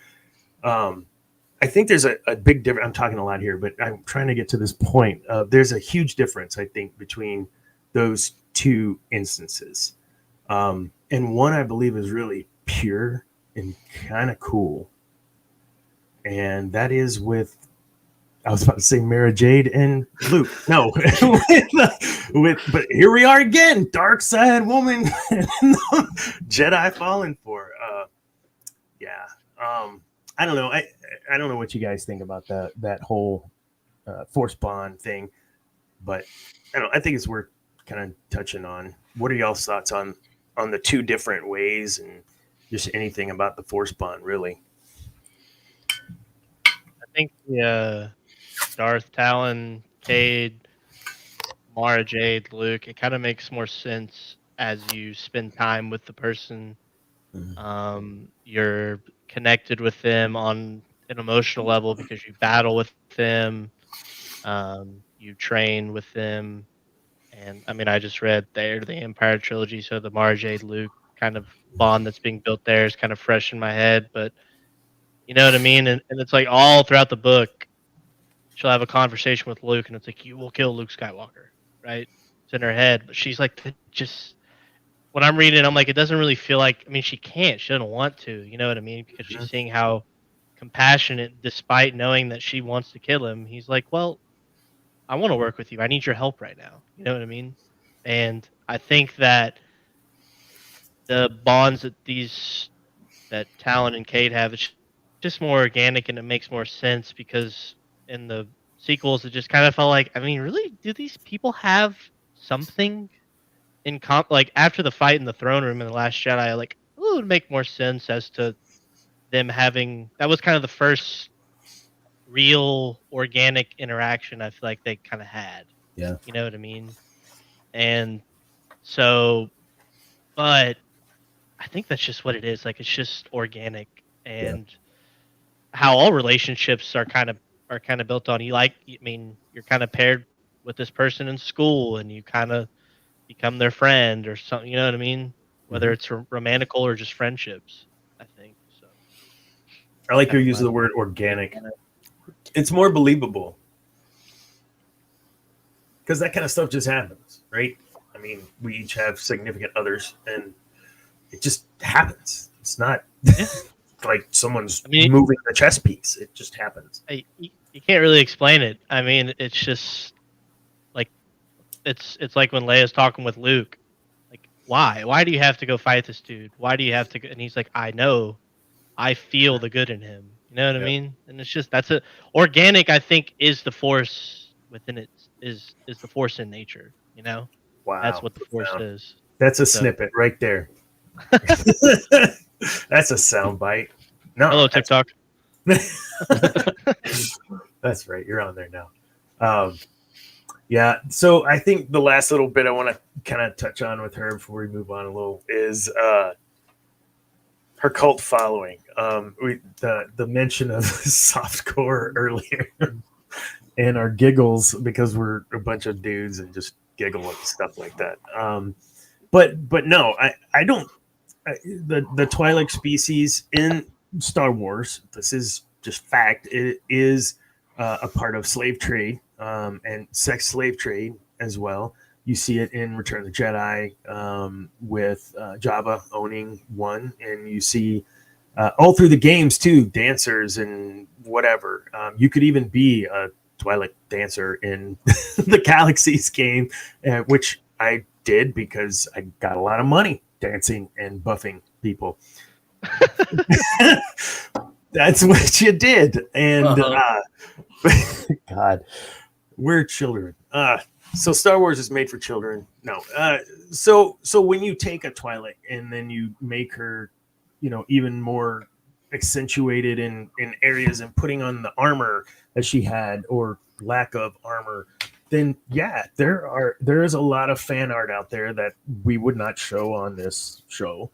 I think there's a big difference. I'm talking a lot here, but I'm trying to get to this point. There's a huge difference, I think, between those two instances. And one I believe is really pure and kind of cool. And that is with, I was about to say Mara Jade and Luke. No, but here we are again, dark side woman, Jedi falling for. I don't know. I don't know what you guys think about that whole Force bond thing, but I think it's worth kind of touching on. What are y'all's thoughts on the two different ways and just anything about the Force bond, really? I think the Darth Talon, Cade, Mara Jade, Luke, it kind of makes more sense as you spend time with the person. You're connected with them on an emotional level because you battle with them, you train with them. And I mean, I just read there the Empire trilogy, so the Mara Jade Luke kind of bond that's being built there is kind of fresh in my head. But you know what I mean? And it's like all throughout the book, she'll have a conversation with Luke, and it's like, you will kill Luke Skywalker, right? It's in her head, but she's like, just when I'm reading, I'm like, it doesn't really feel like. I mean, she can't. She doesn't want to. You know what I mean? Because she's seeing how compassionate, despite knowing that she wants to kill him. He's like, well, I want to work with you. I need your help right now. You know what I mean? And I think that the bonds that Talon and Cade have, it's just more organic and it makes more sense because in the sequels, it just kind of felt like, I mean, really, do these people have something in like after the fight in the throne room in The Last Jedi, like, it would make more sense as to them having, that was kind of the first real organic interaction I feel like they kind of had. Yeah. You know what I mean? And so, but I think that's just what it is. Like, it's just organic, and how all relationships are kind of built on. I mean, you're kind of paired with this person in school, and you kind of become their friend or something. You know what I mean? Whether it's romantical or just friendships, I think. So, I like your use of the word organic. It's more believable because that kind of stuff just happens, right? I mean, we each have significant others, and it just happens. It's not like someone's moving the chess piece. It just happens. You can't really explain it. I mean, it's just like it's like when Leia's talking with Luke. Like, why? Why do you have to go fight this dude? Why do you have to go? And he's like, I know. I feel the good in him. You know what I mean? And it's just organic. I think is the Force within it. Is the Force in nature? You know? Wow, that's what the Force is. That's a snippet right there. That's a sound bite. No, hello TikTok. That's right. You're on there now. Yeah. So I think the last little bit I want to kind of touch on with her before we move on a little is her cult following. The mention of softcore earlier and our giggles because we're a bunch of dudes and just giggle at stuff like that. But no, I don't. The twi'lek species in Star Wars, this is just fact. It is a part of slave trade and sex slave trade as well. You see it in Return of the Jedi with Jabba owning one, and you see all through the games too, dancers and whatever. You could even be a twi'lek dancer in the Galaxies game, which I did because I got a lot of money dancing and buffing people. That's what you did. And God, we're children. So Star Wars is made for children. No. So when you take a Twi'lek and then you make her, even more accentuated in areas and putting on the armor that she had or lack of armor, then yeah, there is a lot of fan art out there that we would not show on this show.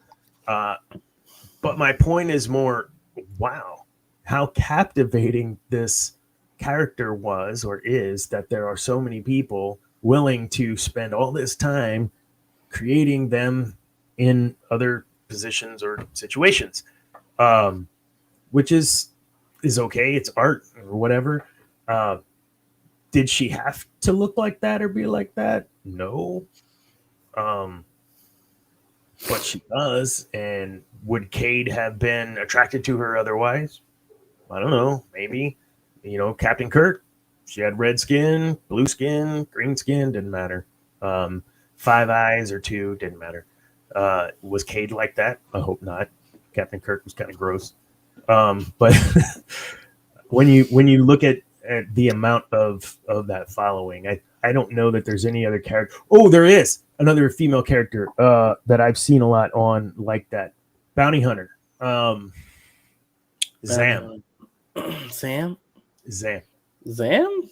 But my point is more, wow, how captivating this character was or is, that there are so many people willing to spend all this time creating them in other positions or situations, which is okay. It's art or whatever. Did she have to look like that or be like that? No. But she does. And would Cade have been attracted to her otherwise? I don't know. Maybe. Captain Kirk, she had red skin, blue skin, green skin, didn't matter. 5 eyes or 2, didn't matter. Was Cade like that? I hope not. Captain Kirk was kind of gross. But when you look at the amount of that following, I don't know that there's any other character. Oh, there is another female character that I've seen a lot on like that. Bounty Hunter. Zam. Sam? Zam. Zam?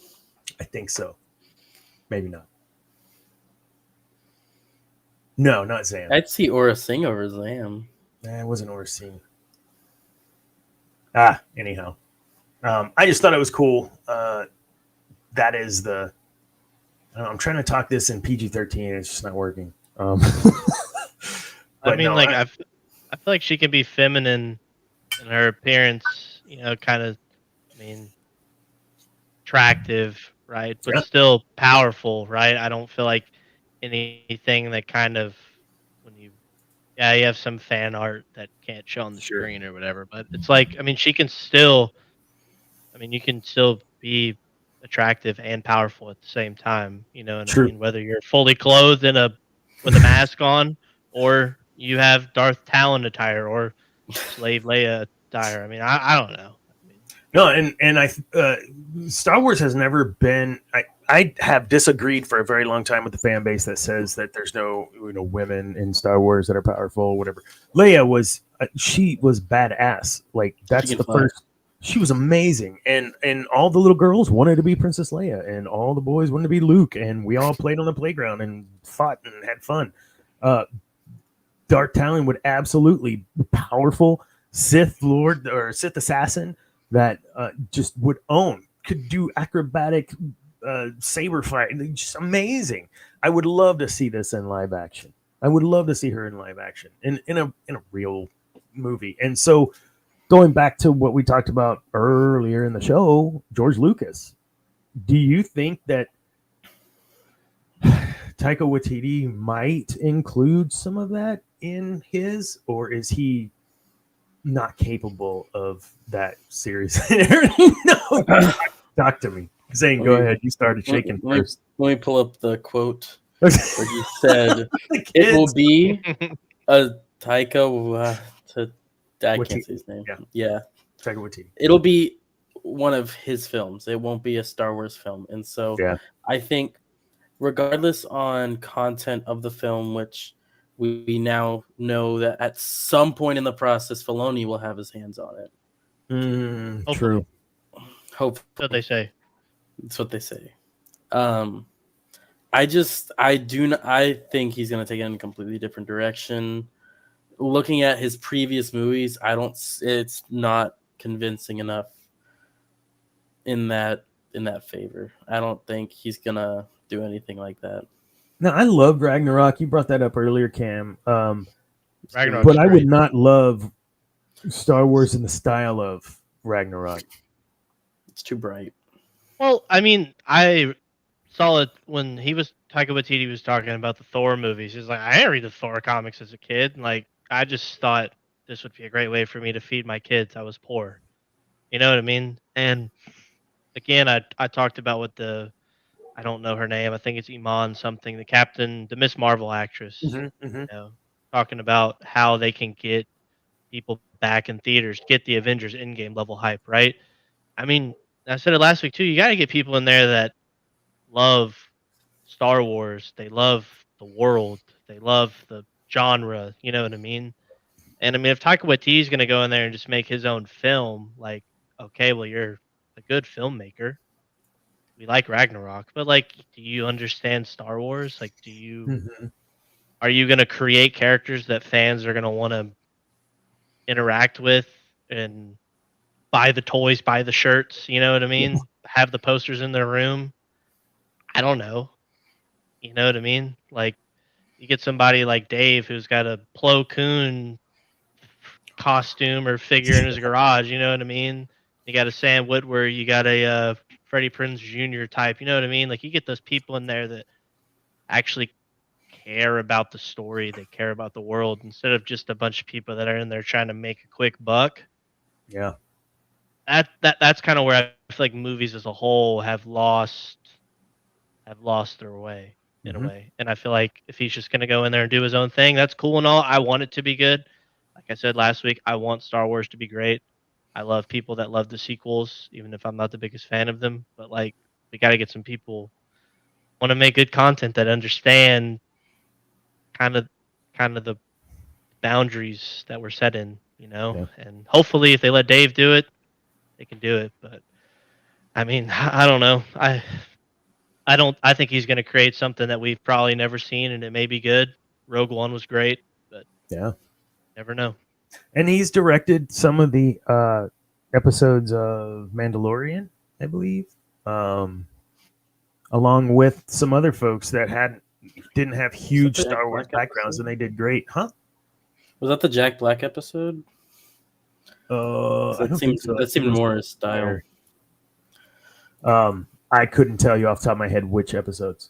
I think so. Maybe not. No, not Zam. I'd see Aura Singh over Zam. It wasn't Aura Singh. Anyhow. I just thought it was cool. That is the... I'm trying to talk this in PG-13. It's just not working. I feel like she can be feminine in her appearance, kind of, attractive, right? But still powerful, right? I don't feel like anything that kind of, you have some fan art that can't show on the screen or whatever, but it's like, she can still, you can still be attractive and powerful at the same time, whether you're fully clothed with a mask on, or you have Darth Talon attire or Slave Leia attire. I don't know. No, and Star Wars has never been. I have disagreed for a very long time with the fan base that says that there's no women in Star Wars that are powerful, whatever. Leia was she was badass. Like that's the first. She was amazing, and all the little girls wanted to be Princess Leia, and all the boys wanted to be Luke, and we all played on the playground and fought and had fun. Darth Talon would absolutely be powerful Sith Lord or Sith assassin that just would could do acrobatic saber fight, just amazing. I would love to see this in live action. I would love to see her in live action in a real movie. And so, going back to what we talked about earlier in the show, George Lucas, do you think that Taika Waititi might include some of that in his, or is he not capable of that series? No, talk to me. Zane, go ahead. You started shaking first. Let me pull up the quote where he said, "It will be a Taika." I can't say his name. Yeah. Taika Waititi. It'll be one of his films. It won't be a Star Wars film, and so I think, regardless on content of the film, which we now know that at some point in the process, Filoni will have his hands on it. True. Hope. That's what they say. That's what they say. I think he's going to take it in a completely different direction. Looking at his previous movies, it's not convincing enough in that favor. I don't think he's going to do anything like that. No, I love Ragnarok. You brought that up earlier, Cam. Ragnarok's but I great. would not love Star Wars in the style of Ragnarok. It's too bright. Well, I saw it when Taika Waititi was talking about the Thor movies. He's like, I didn't read the Thor comics as a kid. Like, I just thought this would be a great way for me to feed my kids. I was poor. You know what I mean? And again, I talked about with I don't know her name. I think it's Iman something. The Miss Marvel actress. Talking about how they can get people back in theaters, get the Avengers Endgame level hype, right? I said it last week too. You got to get people in there that love Star Wars. They love the world. They love the genre. You know what I mean? And I mean, if Taika Waititi's going to go in there and just make his own film, like, okay, well, you're a good filmmaker. We like Ragnarok, but like, do you understand Star Wars? Like, are you going to create characters that fans are going to want to interact with and buy the toys, buy the shirts? You know what I mean? Have the posters in their room. I don't know. You know what I mean? Like, you get somebody like Dave who's got a Plo Koon costume or figure in his garage. You know what I mean? You got a Sam Witwer, you got a Freddie Prinze Jr. type. You know what I mean? Like, you get those people in there that actually care about the story, they care about the world, instead of just a bunch of people that are in there trying to make a quick buck. Yeah. That's kind of where I feel like movies as a whole have lost their way in a way. And I feel like if he's just going to go in there and do his own thing, that's cool and all. I want it to be good. Like I said last week, I want Star Wars to be great. I love people that love the sequels, even if I'm not the biggest fan of them. But like, we got to get some people want to make good content that understand kind of the boundaries that we're set in, you know. Yeah. And hopefully, if they let Dave do it, they can do it. But I mean, I don't know. I think he's going to create something that we've probably never seen, and it may be good. Rogue One was great, but Yeah. never know. And he's directed some of the episodes of Mandalorian, I believe, along with some other folks that didn't have huge Star Wars backgrounds, and they did great, huh? Was that the Jack Black episode? That seemed more his style. I couldn't tell you off the top of my head which episodes.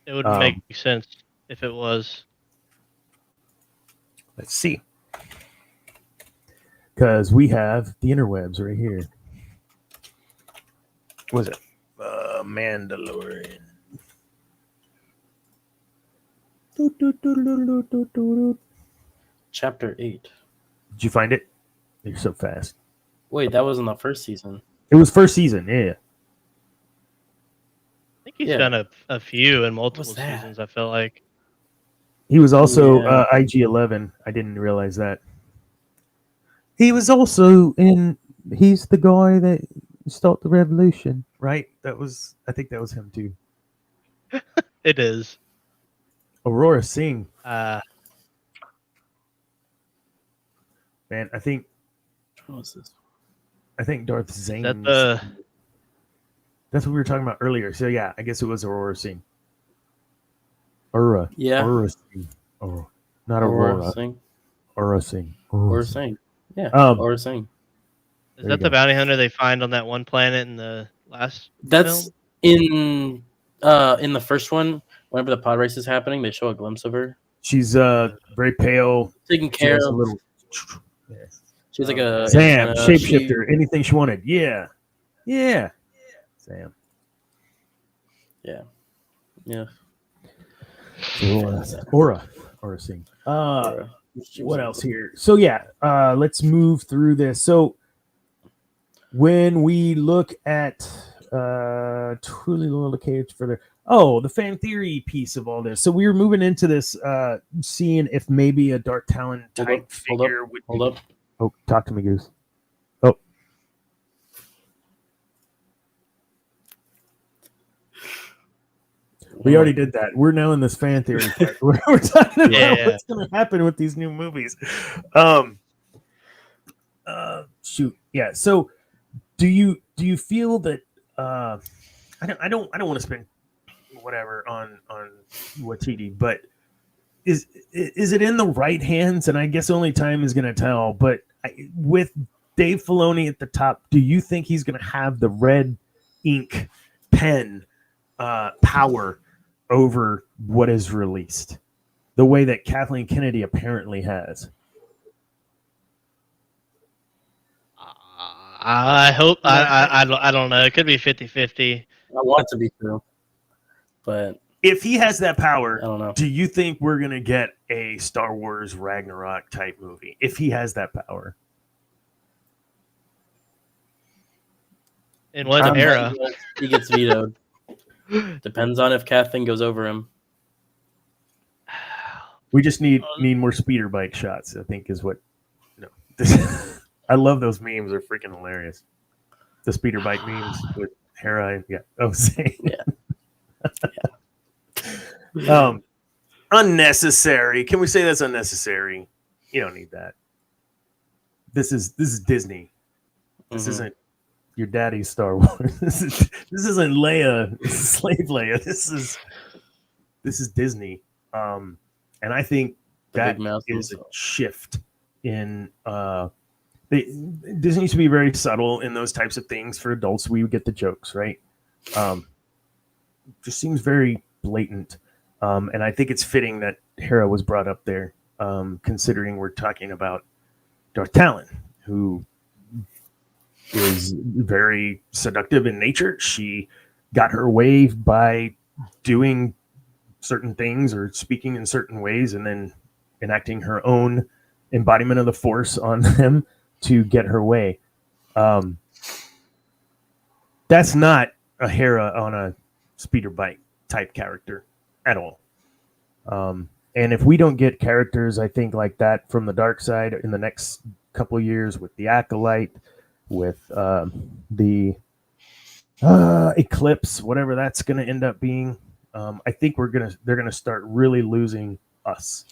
It would make sense if it was. Let's see. Because we have the interwebs right here. What was it? Mandalorian. Chapter 8. Did you find it? You're so fast. Wait, that was in the first season. It was first season, yeah. I think he's done a few in multiple seasons, I feel like. He was also IG-11. I didn't realize that. He was also he's the guy that started the revolution, right? I think that was him too. It is. Aurora Singh. Man, I think. What was this? I think Darth Zane. That's what we were talking about earlier. So yeah, I guess it was Aurora Singh. Aurora. Yeah. Aurora Singh. Oh, not Aurora. Singh. Aurora Singh. Aurora Singh. Yeah. Aurora Singh. Is that the bounty hunter they find on that one planet in the last That's film? in the first one. Whenever the pod race is happening, they show a glimpse of her. She's very pale. Taking care of. She's like a Sam, shapeshifter. Anything she wanted. Yeah. Sam. Yeah. Aura Singh. What else here? So yeah, let's move through this. So when we look at truly located further, the fan theory piece of all this. So we were moving into this, seeing if maybe a Darth Talon type figure would. Hold up. Oh, talk to me, Goose. Oh. We already did that. We're now in this fan theory part. We're talking about what's going to happen with these new movies. Shoot. Yeah. So do you feel that I don't want to spend whatever on Watiti, but is it in the right hands? And I guess only time is going to tell, but with Dave Filoni at the top, do you think he's going to have the red ink pen power over what is released the way that Kathleen Kennedy apparently has? I hope. I don't know. It could be 50-50. I want it to be true, but if he has that power, I don't know. Do you think we're gonna get a Star Wars Ragnarok type movie if he has that power? In what era? He gets vetoed. Depends on if Kathleen goes over him. We just need more speeder bike shots, I think is what. I love those memes. They're freaking hilarious. The speeder bike memes with Hera. Yeah. Oh, Zane. Yeah. Unnecessary. Can we say that's unnecessary? You don't need that. This is Disney. This isn't your daddy's Star Wars. This isn't Leia. This is Slave Leia. This is Disney. And I think that is a shift in Disney used to be very subtle in those types of things. For adults, we would get the jokes, right? Just seems very blatant. And I think it's fitting that Hera was brought up there, considering we're talking about Darth Talon, who is very seductive in nature. She got her way by doing certain things or speaking in certain ways and then enacting her own embodiment of the Force on them to get her way. That's not a Hera on a speeder bike type character at all. And if we don't get characters, I think, like that from the dark side in the next couple of years with the Acolyte, with the Eclipse, whatever that's going to end up being, I think they're gonna start really losing us,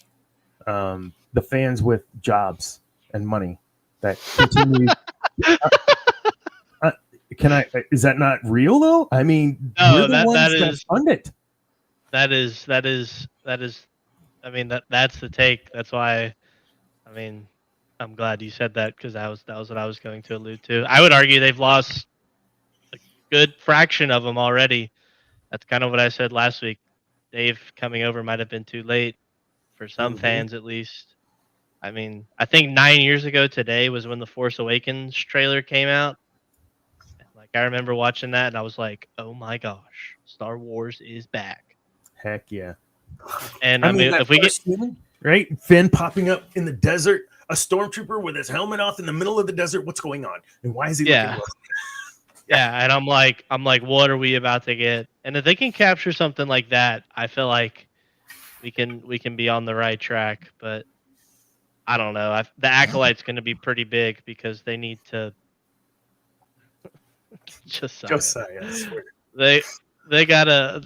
the fans with jobs and money that continue. Is that not real though? I mean, we're the ones that fund it. That is. I mean, that's the take. That's why. I mean, I'm glad you said that because that was what I was going to allude to. I would argue they've lost a good fraction of them already. That's kind of what I said last week. Dave coming over might have been too late for some fans, at least. I mean, I think 9 years ago today was when the Force Awakens trailer came out. Like, I remember watching that, and I was like, "Oh my gosh, Star Wars is back!" Heck yeah! And I mean if we get right, Finn popping up in the desert, a stormtrooper with his helmet off in the middle of the desert. What's going on? And why is he looking low? Yeah, and I'm like, what are we about to get? And if they can capture something like that, I feel like we can be on the right track. But I don't know. The Acolyte's going to be pretty big because they need to. Josiah, I swear. They gotta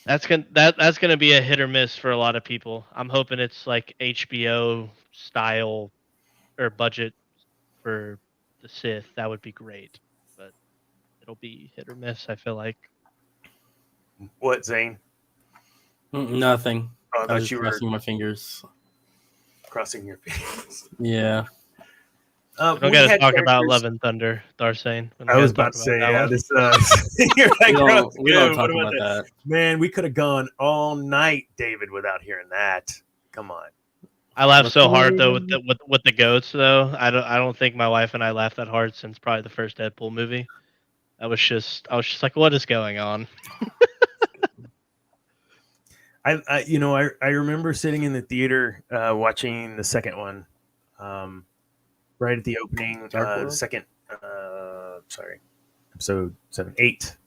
that's gonna be a hit or miss for a lot of people. I'm hoping it's like HBO style or budget for the Sith. That would be great, but it'll be hit or miss, I feel like. What, Zane? Nothing. Oh, I was just crossing my fingers. Crossing your fingers. Yeah. We don't got to talk about Love and Thunder, Darsane. I was about to say, yeah, this. We don't talk about that. Man, we could have gone all night, David, without hearing that. Come on. I laughed so hard though with the goats though. I don't think my wife and I laughed that hard since probably the first Deadpool movie. I was just like, what is going on? I remember sitting in the theater watching the second one. Right at the opening, the second, episode 7, 8,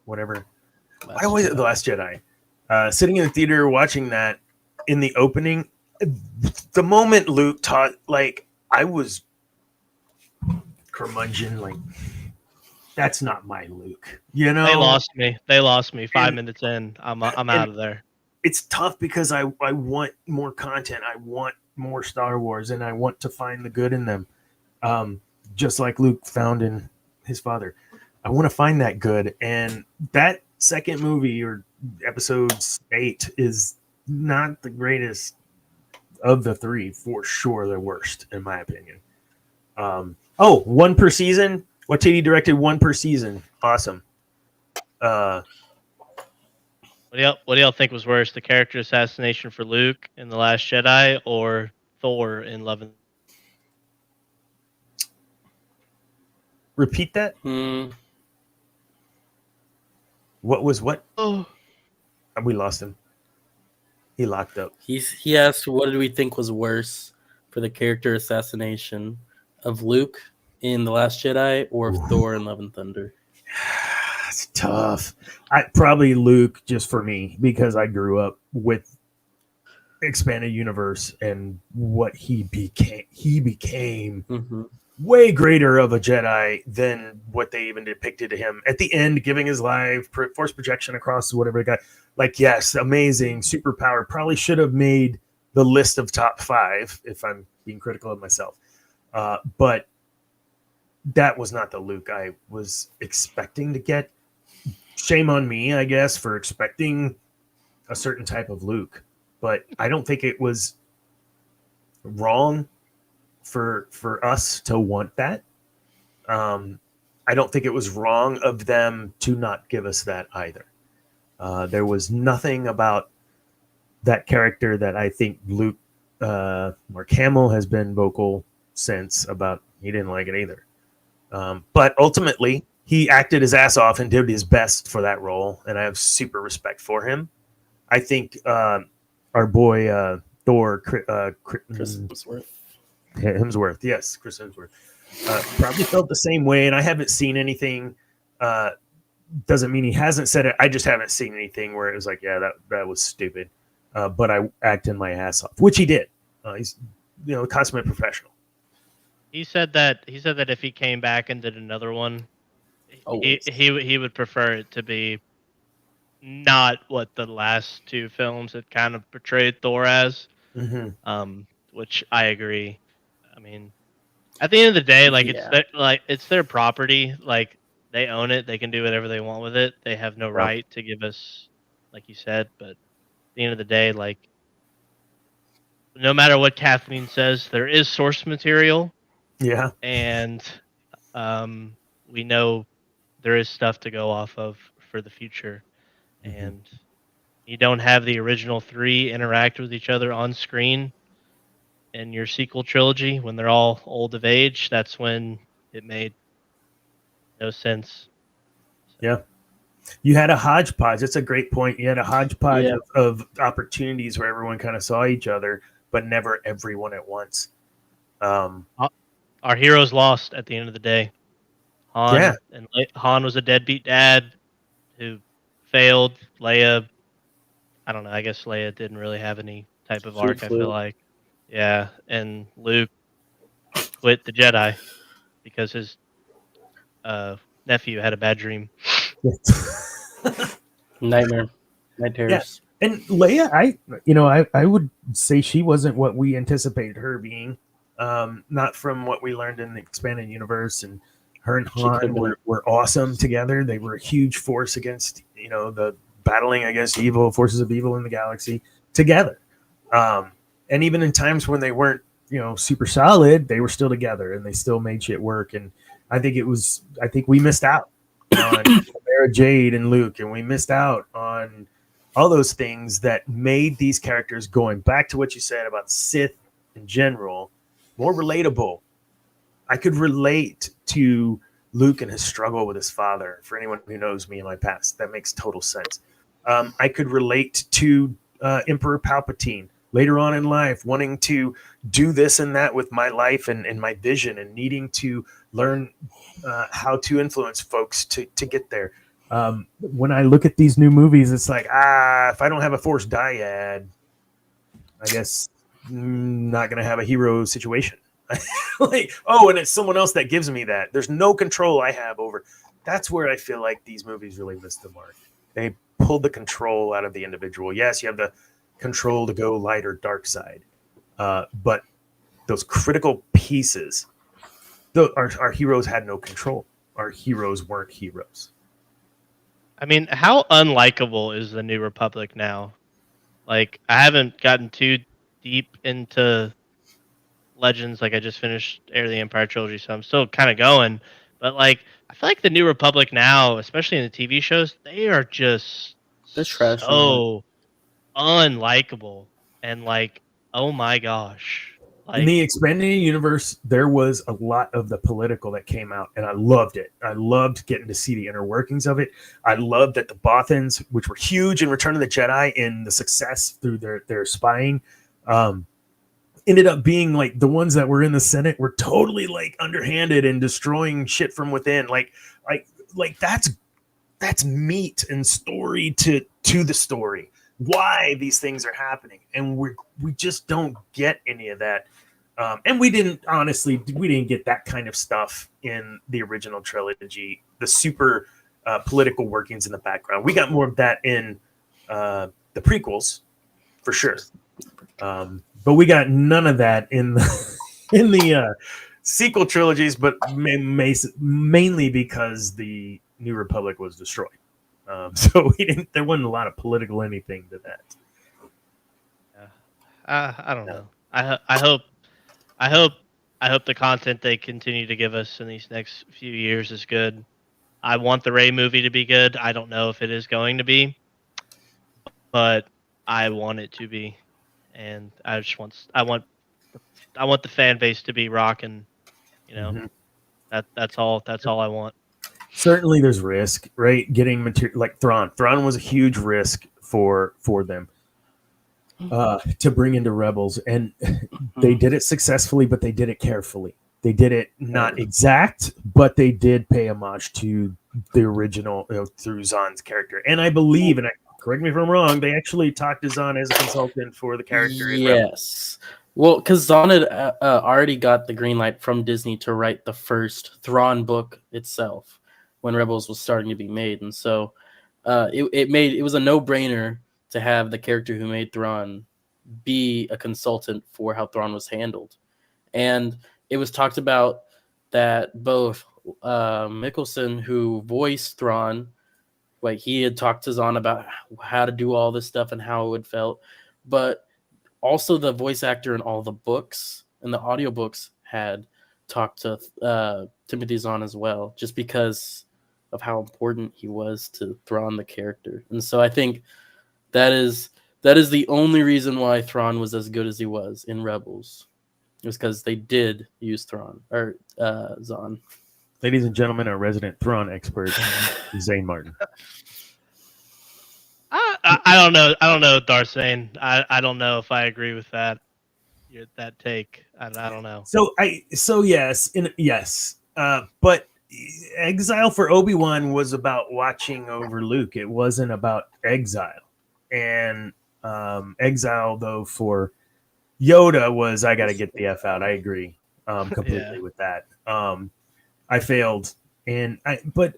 whatever. Why was it The Last Jedi? Sitting in the theater watching that in the opening, the moment Luke taught, like, I was curmudgeon, like, that's not my Luke, you know? They lost me 5 minutes in. I'm out of there. It's tough because I want more content. I want more Star Wars, and I want to find the good in them, just like Luke found in his father. I want to find that good, and that second movie, or episode 8, is not the greatest of the three, for sure. The worst, in my opinion. One per season. Watiti directed one per season. Awesome. What do y'all think was worse, the character assassination for Luke in The Last Jedi or Thor in Love and... Repeat that? What was what? Oh. We lost him. He locked up. He asked, what did we think was worse for the character assassination of Luke in The Last Jedi or Thor and Love and Thunder? It's tough. Probably Luke, just for me, because I grew up with expanded universe and what he became. He became way greater of a Jedi than what they even depicted to him at the end, giving his life, force projection across whatever it got. Like, yes, amazing, superpower. Probably should have made the list of top 5 if I'm being critical of myself. But that was not the Luke I was expecting to get. Shame on me, I guess, for expecting a certain type of Luke. But I don't think it was wrong for us to want that. I don't think it was wrong of them to not give us that either. There was nothing about that character that I think Luke, Mark Hamill has been vocal since about he didn't like it either. But ultimately, he acted his ass off and did his best for that role, and I have super respect for him. I think our boy Thor, Chris Hemsworth, yes, Chris Hemsworth, probably felt the same way, and I haven't seen anything. Doesn't mean he hasn't said it. I just haven't seen anything where it was like, yeah, that was stupid. But I acted my ass off, which he did. He's a consummate professional. He said that if he came back and did another one, he would prefer it to be not what the last 2 films had kind of portrayed Thor as. Which I agree. I mean, at the end of the day, like it's their property. Like, they own it. They can do whatever they want with it. They have no right to give us, like you said. But at the end of the day, like, no matter what Kathleen says, there is source material. Yeah. And we know there is stuff to go off of for the future. And you don't have the original 3 interact with each other on screen in your sequel trilogy when they're all old of age. That's when it made no sense. Yeah. You had a hodgepodge. That's a great point. You had a hodgepodge of opportunities where everyone kind of saw each other, but never everyone at once. Our heroes lost at the end of the day. Han was a deadbeat dad who failed. Leia, I don't know. I guess Leia didn't really have any type of arc, I feel like. Yeah, and Luke quit the Jedi because his nephew had a bad dream. Night terrors. Yeah. And Leia, I would say she wasn't what we anticipated her being. Not from what we learned in the expanded universe. And her and Han were awesome together. They were a huge force against, the battling against forces of evil in the galaxy together. And even in times when they weren't, super solid, they were still together and they still made shit work. And I think we missed out on Mara Jade and Luke, and we missed out on all those things that made these characters, going back to what you said about Sith in general, more relatable. I could relate to Luke and his struggle with his father. For anyone who knows me in my past, that makes total sense. I could relate to Emperor Palpatine later on in life, wanting to do this and that with my life and my vision, and needing to learn how to influence folks to get there. When I look at these new movies, it's like, if I don't have a Force dyad, I guess not going to have a hero situation. And it's someone else that gives me that. There's no control I have over. That's where I feel like these movies really missed the mark. They pulled the control out of the individual. Yes, you have the control to go light or dark side, but those critical pieces, our heroes had no control. Our heroes weren't heroes. I mean, how unlikable is the New Republic now? Like, I haven't gotten too deep into Legends. Like, I just finished Heir of the Empire trilogy, so I'm still kind of going. But, like, I feel like the New Republic now, especially in the TV shows, they are just so unlikable. And, like, oh my gosh. In the expanded universe, there was a lot of the political that came out, and I loved it. I loved getting to see the inner workings of it. I loved that the Bothans, which were huge in Return of the Jedi, in the success through their spying, ended up being like the ones that were in the Senate were totally like underhanded and destroying shit from within. Like that's meat and story to the story. Why these things are happening, and we just don't get any of that. And we didn't get that kind of stuff in the original trilogy. The super political workings in the background. We got more of that in the prequels, for sure. But we got none of that in the sequel trilogies, but mainly because the New Republic was destroyed. So there wasn't a lot of political anything to that. I don't know. I hope the content they continue to give us in these next few years is good. I want the Rey movie to be good. I don't know if it is going to be, but I want it to be, and I want the fan base to be rocking. You know, that's all I want. Certainly, there's risk, right? Getting material like Thrawn. Thrawn was a huge risk for them to bring into Rebels, and they did it successfully, but they did it carefully. They did it not exact, but they did pay homage to the original, through Zahn's character. And I believe, and correct me if I'm wrong, they actually talked to Zahn as a consultant for the character. Yes. Well, because Zahn had already got the green light from Disney to write the first Thrawn book itself when Rebels was starting to be made. And so it was a no-brainer to have the character who made Thrawn be a consultant for how Thrawn was handled. And it was talked about that both Mikkelsen, who voiced Thrawn, like he had talked to Zahn about how to do all this stuff and how it would felt, but also the voice actor in all the books and the audiobooks had talked to Timothy Zahn as well, just because of how important he was to Thrawn the character. And so I think that is the only reason why Thrawn was as good as he was in Rebels. It was because they did use Thrawn or Zahn. Ladies and gentlemen, our resident Thrawn expert, Zane Martin. I don't know. I don't know, Darth Zane. I don't know if I agree with that take. I don't know. Yes. But Exile for Obi-Wan was about watching over Luke. It wasn't about exile. And exile, though, for Yoda was, I got to get the F out. I agree completely with that. I failed. But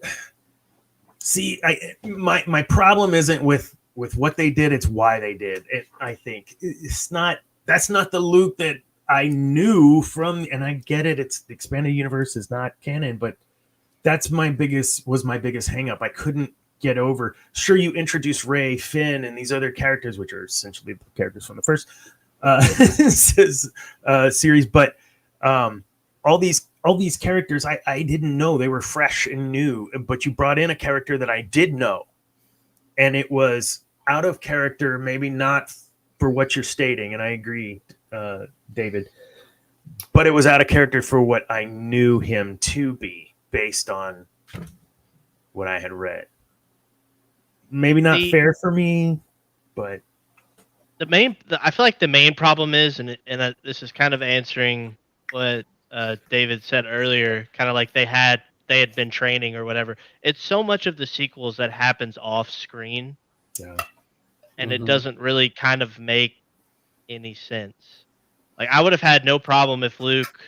see, my problem isn't with what they did. It's why they did it. I think that's not the Luke that I knew from, and I get it. It's the expanded universe is not canon, but that's my biggest hang up. I couldn't get over. Sure, you introduce Rey, Finn, and these other characters, which are essentially the characters from the first series, but all these characters I didn't know. They were fresh and new, but you brought in a character that I did know, and it was out of character, maybe not for what you're stating, and I agree, David, but it was out of character for what I knew him to be based on what I had read. Maybe not fair for me, but I feel like the main problem is, and this is kind of answering what David said earlier, kind of like they had been training or whatever. It's so much of the sequels that happens off screen, and it doesn't really kind of make any sense. Like I would have had no problem if Luke,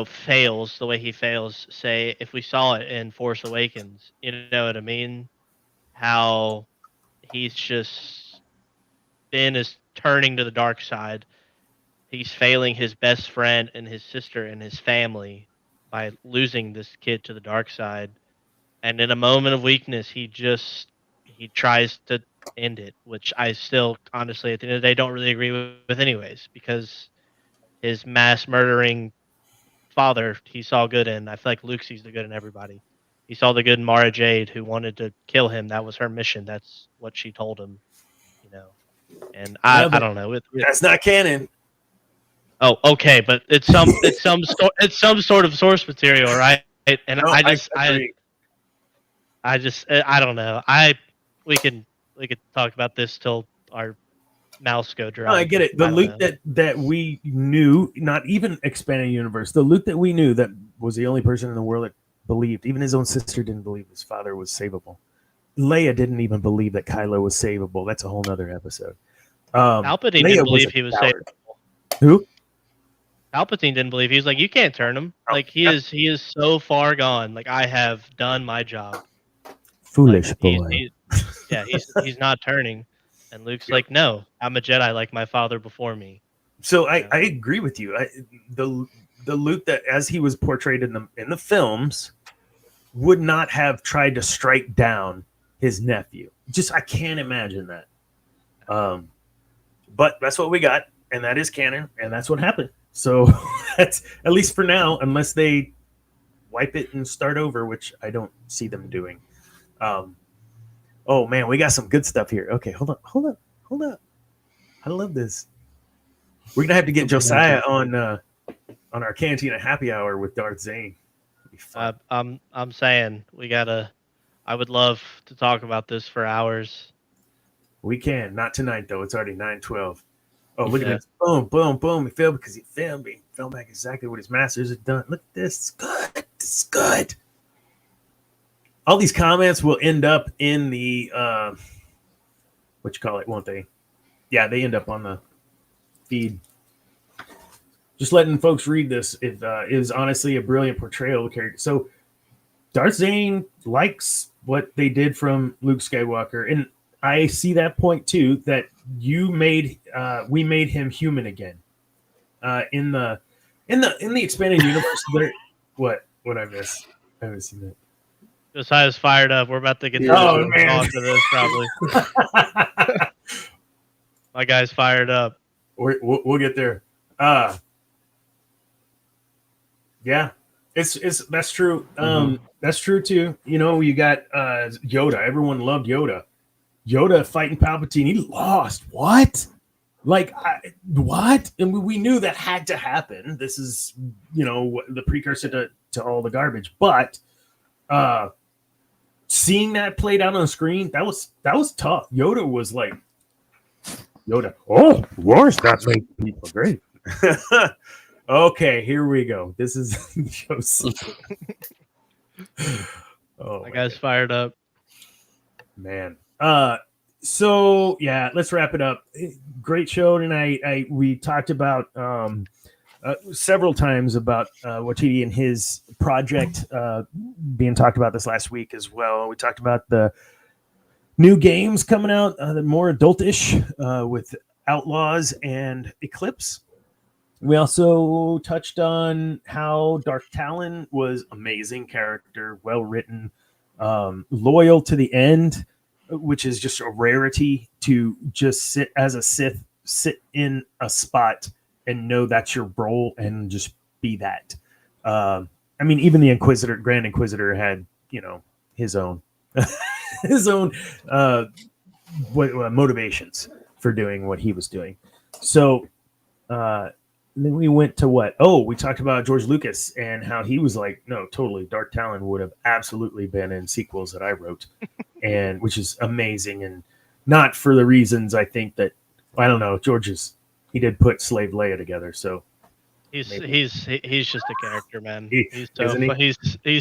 fails the way he fails. Say if we saw it in Force Awakens, you know what I mean? How he's just Finn is turning to the dark side. He's failing his best friend and his sister and his family by losing this kid to the dark side. And in a moment of weakness, he tries to end it, which I still, honestly, at the end of the day, don't really agree with anyways, because his mass murdering father, he saw good in. I feel like Luke sees the good in everybody. He saw the good in Mara Jade, who wanted to kill him. That was her mission. That's what she told him, And I don't know. That's not canon. Oh, okay, but it's some sort of source material, right? And no, I don't know. We could talk about this till our mouse go dry. No, I get it. The Luke that we knew, not even expanded universe, the Luke that we knew that was the only person in the world that believed, even his own sister didn't believe his father was savable. Leia didn't even believe that Kylo was savable. That's a whole nother episode. Palpatine Leia didn't believe he was coward. savable. Who? Palpatine didn't believe. He was like, you can't turn him. Like he is so far gone. Like I have done my job. Foolish like, boy. He's not turning. And Luke's like, no, I'm a Jedi like my father before me. So I agree with you. The Luke that as he was portrayed in the films would not have tried to strike down his nephew. Just I can't imagine that. But that's what we got, and that is canon, and that's what happened. So that's at least for now, unless they wipe it and start over, which I don't see them doing. Oh man, we got some good stuff here. Okay, hold up. I love this. We're gonna have to get Josiah on our Cantina happy hour with Darth Zane. I'm saying we gotta. I would love to talk about this for hours. We can, not tonight though. It's already 9:12. Oh, look at this! Boom, boom, boom! He failed because he filmed me. Filmed back exactly what his masters had done. Look at this. It's good. It's good. All these comments will end up in the what you call it, won't they? Yeah, they end up on the feed. Just letting folks read this. It is honestly a brilliant portrayal of the character. So Darth Zane likes what they did from Luke Skywalker, and I see that point too. That we made him human again. In the expanded universe, what I miss? I haven't seen that. Josiah's fired up. We're about to get to this probably. My guy's fired up. We'll get there. Yeah, it's that's true. That's true too. You know, you got Yoda. Everyone loved Yoda. Yoda fighting Palpatine. He lost. What? Like what? And we knew that had to happen. This is the precursor to all the garbage. But seeing that played out on the screen, that was tough. Yoda was like, oh, wars that make people great. Okay, here we go. This is Joseph. Oh, my guy's fired up. Man. So yeah, let's wrap it up. Great show tonight. We talked about several times about Watiti and his project being talked about this last week as well. We talked about the new games coming out, the more adultish with Outlaws and Eclipse. We also touched on how Darth Talon was amazing character, well written, loyal to the end, which is just a rarity to just sit as a Sith, sit in a spot and know that's your role and just be that. I mean, even the Grand Inquisitor had, his own motivations for doing what he was doing. So then we went to what? Oh, we talked about George Lucas and how he was like, no, totally. Darth Talon would have absolutely been in sequels that I wrote, and which is amazing, and not for the reasons I think that I don't know. He did put Slave Leia together, so he's just a character, man. He's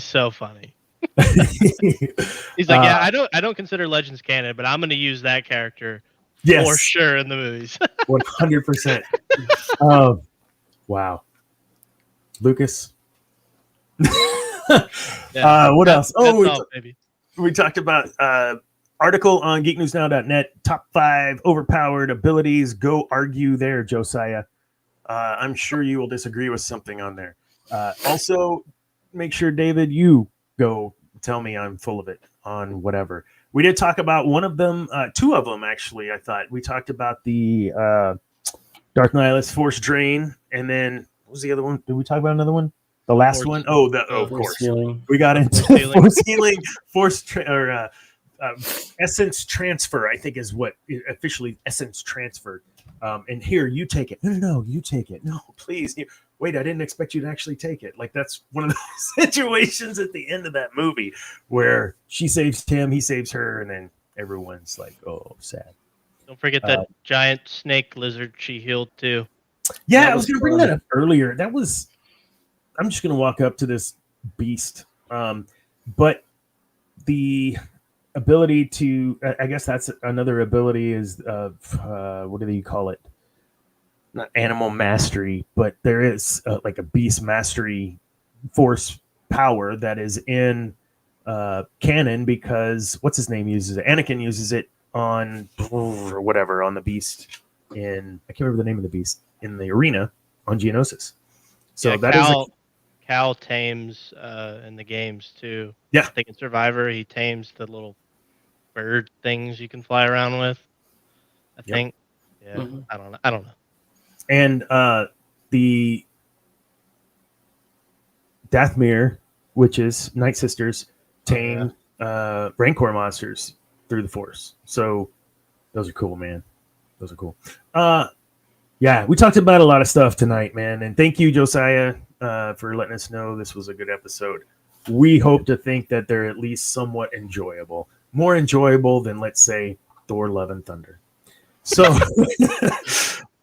so funny. He's like, yeah, I don't consider Legends canon, but I'm going to use that character for sure in the movies. 100%. Wow. Lucas. What else? We talked about article on geeknewsnow.net, top 5 overpowered abilities. Go argue there, Josiah. I'm sure you will disagree with something on there. Also, make sure, David, you go tell me I'm full of it on whatever. We did talk about one of them, 2 of them, actually, I thought. We talked about the Darth Nihilus Force Drain, and then what was the other one? Did we talk about another one? The last one? Oh, of course. Healing. We got into Force Healing, Essence Transfer, I think is what officially Essence Transfer. And here, you take it. No, you take it. No, please. Wait, I didn't expect you to actually take it. Like, that's one of those situations at the end of that movie where she saves him, he saves her, and then everyone's like, oh, sad. Don't forget that giant snake lizard she healed too. Yeah, I was going to bring that up earlier. I'm just going to walk up to this beast. But the ability to, I guess that's another ability is, what do you call it? Not animal mastery, but there is like a beast mastery force power that is in canon because what's his name uses it. Anakin uses it on or whatever on the beast in, I can't remember the name of the beast, in the arena on Geonosis. So yeah, that Cal tames in the games too. Yeah. I think in Survivor he tames the little bird things you can fly around with. I think. Yeah. Mm-hmm. I don't know. And the Dathomir witches, Night Sisters, tame Rancor monsters through the Force. So those are cool, man. Those are cool. Yeah, we talked about a lot of stuff tonight, man. And thank you, Josiah, for letting us know this was a good episode. We hope to think that they're at least somewhat enjoyable. More enjoyable than, let's say, Thor Love and Thunder. So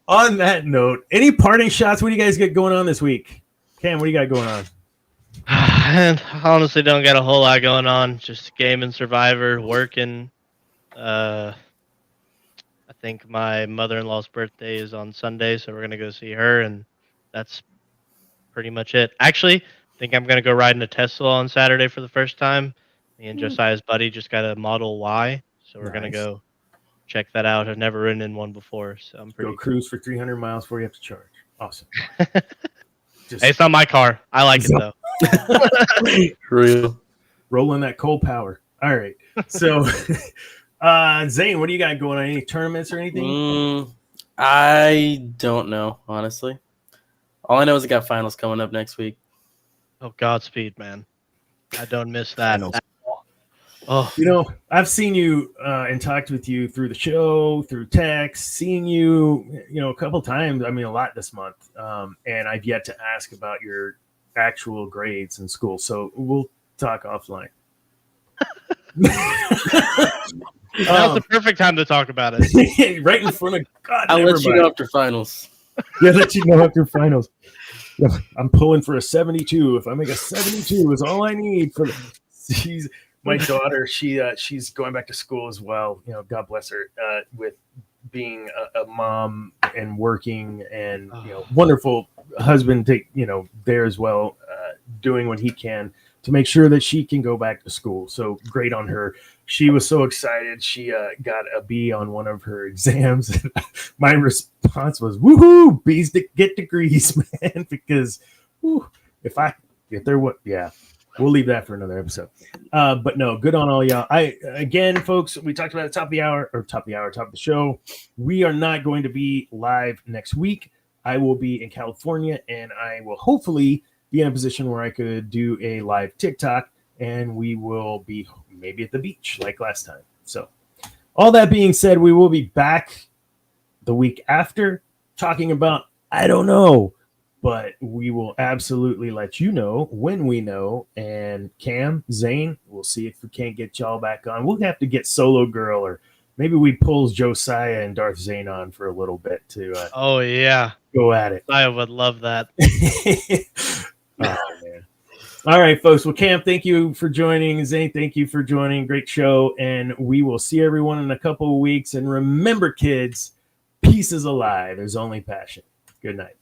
on that note, any parting shots? What do you guys get going on this week? Cam, what do you got going on? And honestly, don't got a whole lot going on. Just gaming, Survivor, working. I think my mother-in-law's birthday is on Sunday, so we're gonna go see her, and that's pretty much it. Actually, I think I'm gonna go ride in a Tesla on Saturday for the first time. Me and Josiah's buddy just got a Model Y, so we're gonna go check that out. I've never ridden in one before, so I'm pretty. Go cruise for 300 miles before you have to charge. Awesome. Hey, it's not my car. I like it though. Real. Rolling that coal power. All right. So, Zane, what do you got going on? Any tournaments or anything? I don't know, honestly. All I know is I got finals coming up next week. Oh, Godspeed, man. I don't miss that. Oh, you know, I've seen you and talked with you through the show, through text, seeing you, a couple times. I mean, a lot this month. And I've yet to ask about your actual grades in school. So we'll talk offline. Now's the perfect time to talk about it. Right in front of God. I'll let you know after finals. Yeah, let you know after finals. Yeah, I'm pulling for a 72. If I make a 72, is all I need for the. My daughter, she's going back to school as well. God bless her, with being a mom and working and wonderful husband. There as well, doing what he can to make sure that she can go back to school. So great on her. She was so excited. She got a B on one of her exams. My response was, "Woohoo! B's to get degrees, man!" Because we'll leave that for another episode. But no, good on all y'all. Again, folks, we talked about top of the show. We are not going to be live next week. I will be in California, and I will hopefully be in a position where I could do a live TikTok, and we will be maybe at the beach like last time. So all that being said, we will be back the week after talking about, I don't know, but we will absolutely let you know when we know. And Cam, Zane, we'll see if we can't get y'all back on. We'll have to get Solo Girl, or maybe we pull Josiah and Darth Zane on for a little bit to go at it. I would love that. Oh, man. All right, folks. Well, Cam, thank you for joining. Zane, thank you for joining. Great show. And we will see everyone in a couple of weeks. And remember, kids, peace is a lie. There's only passion. Good night.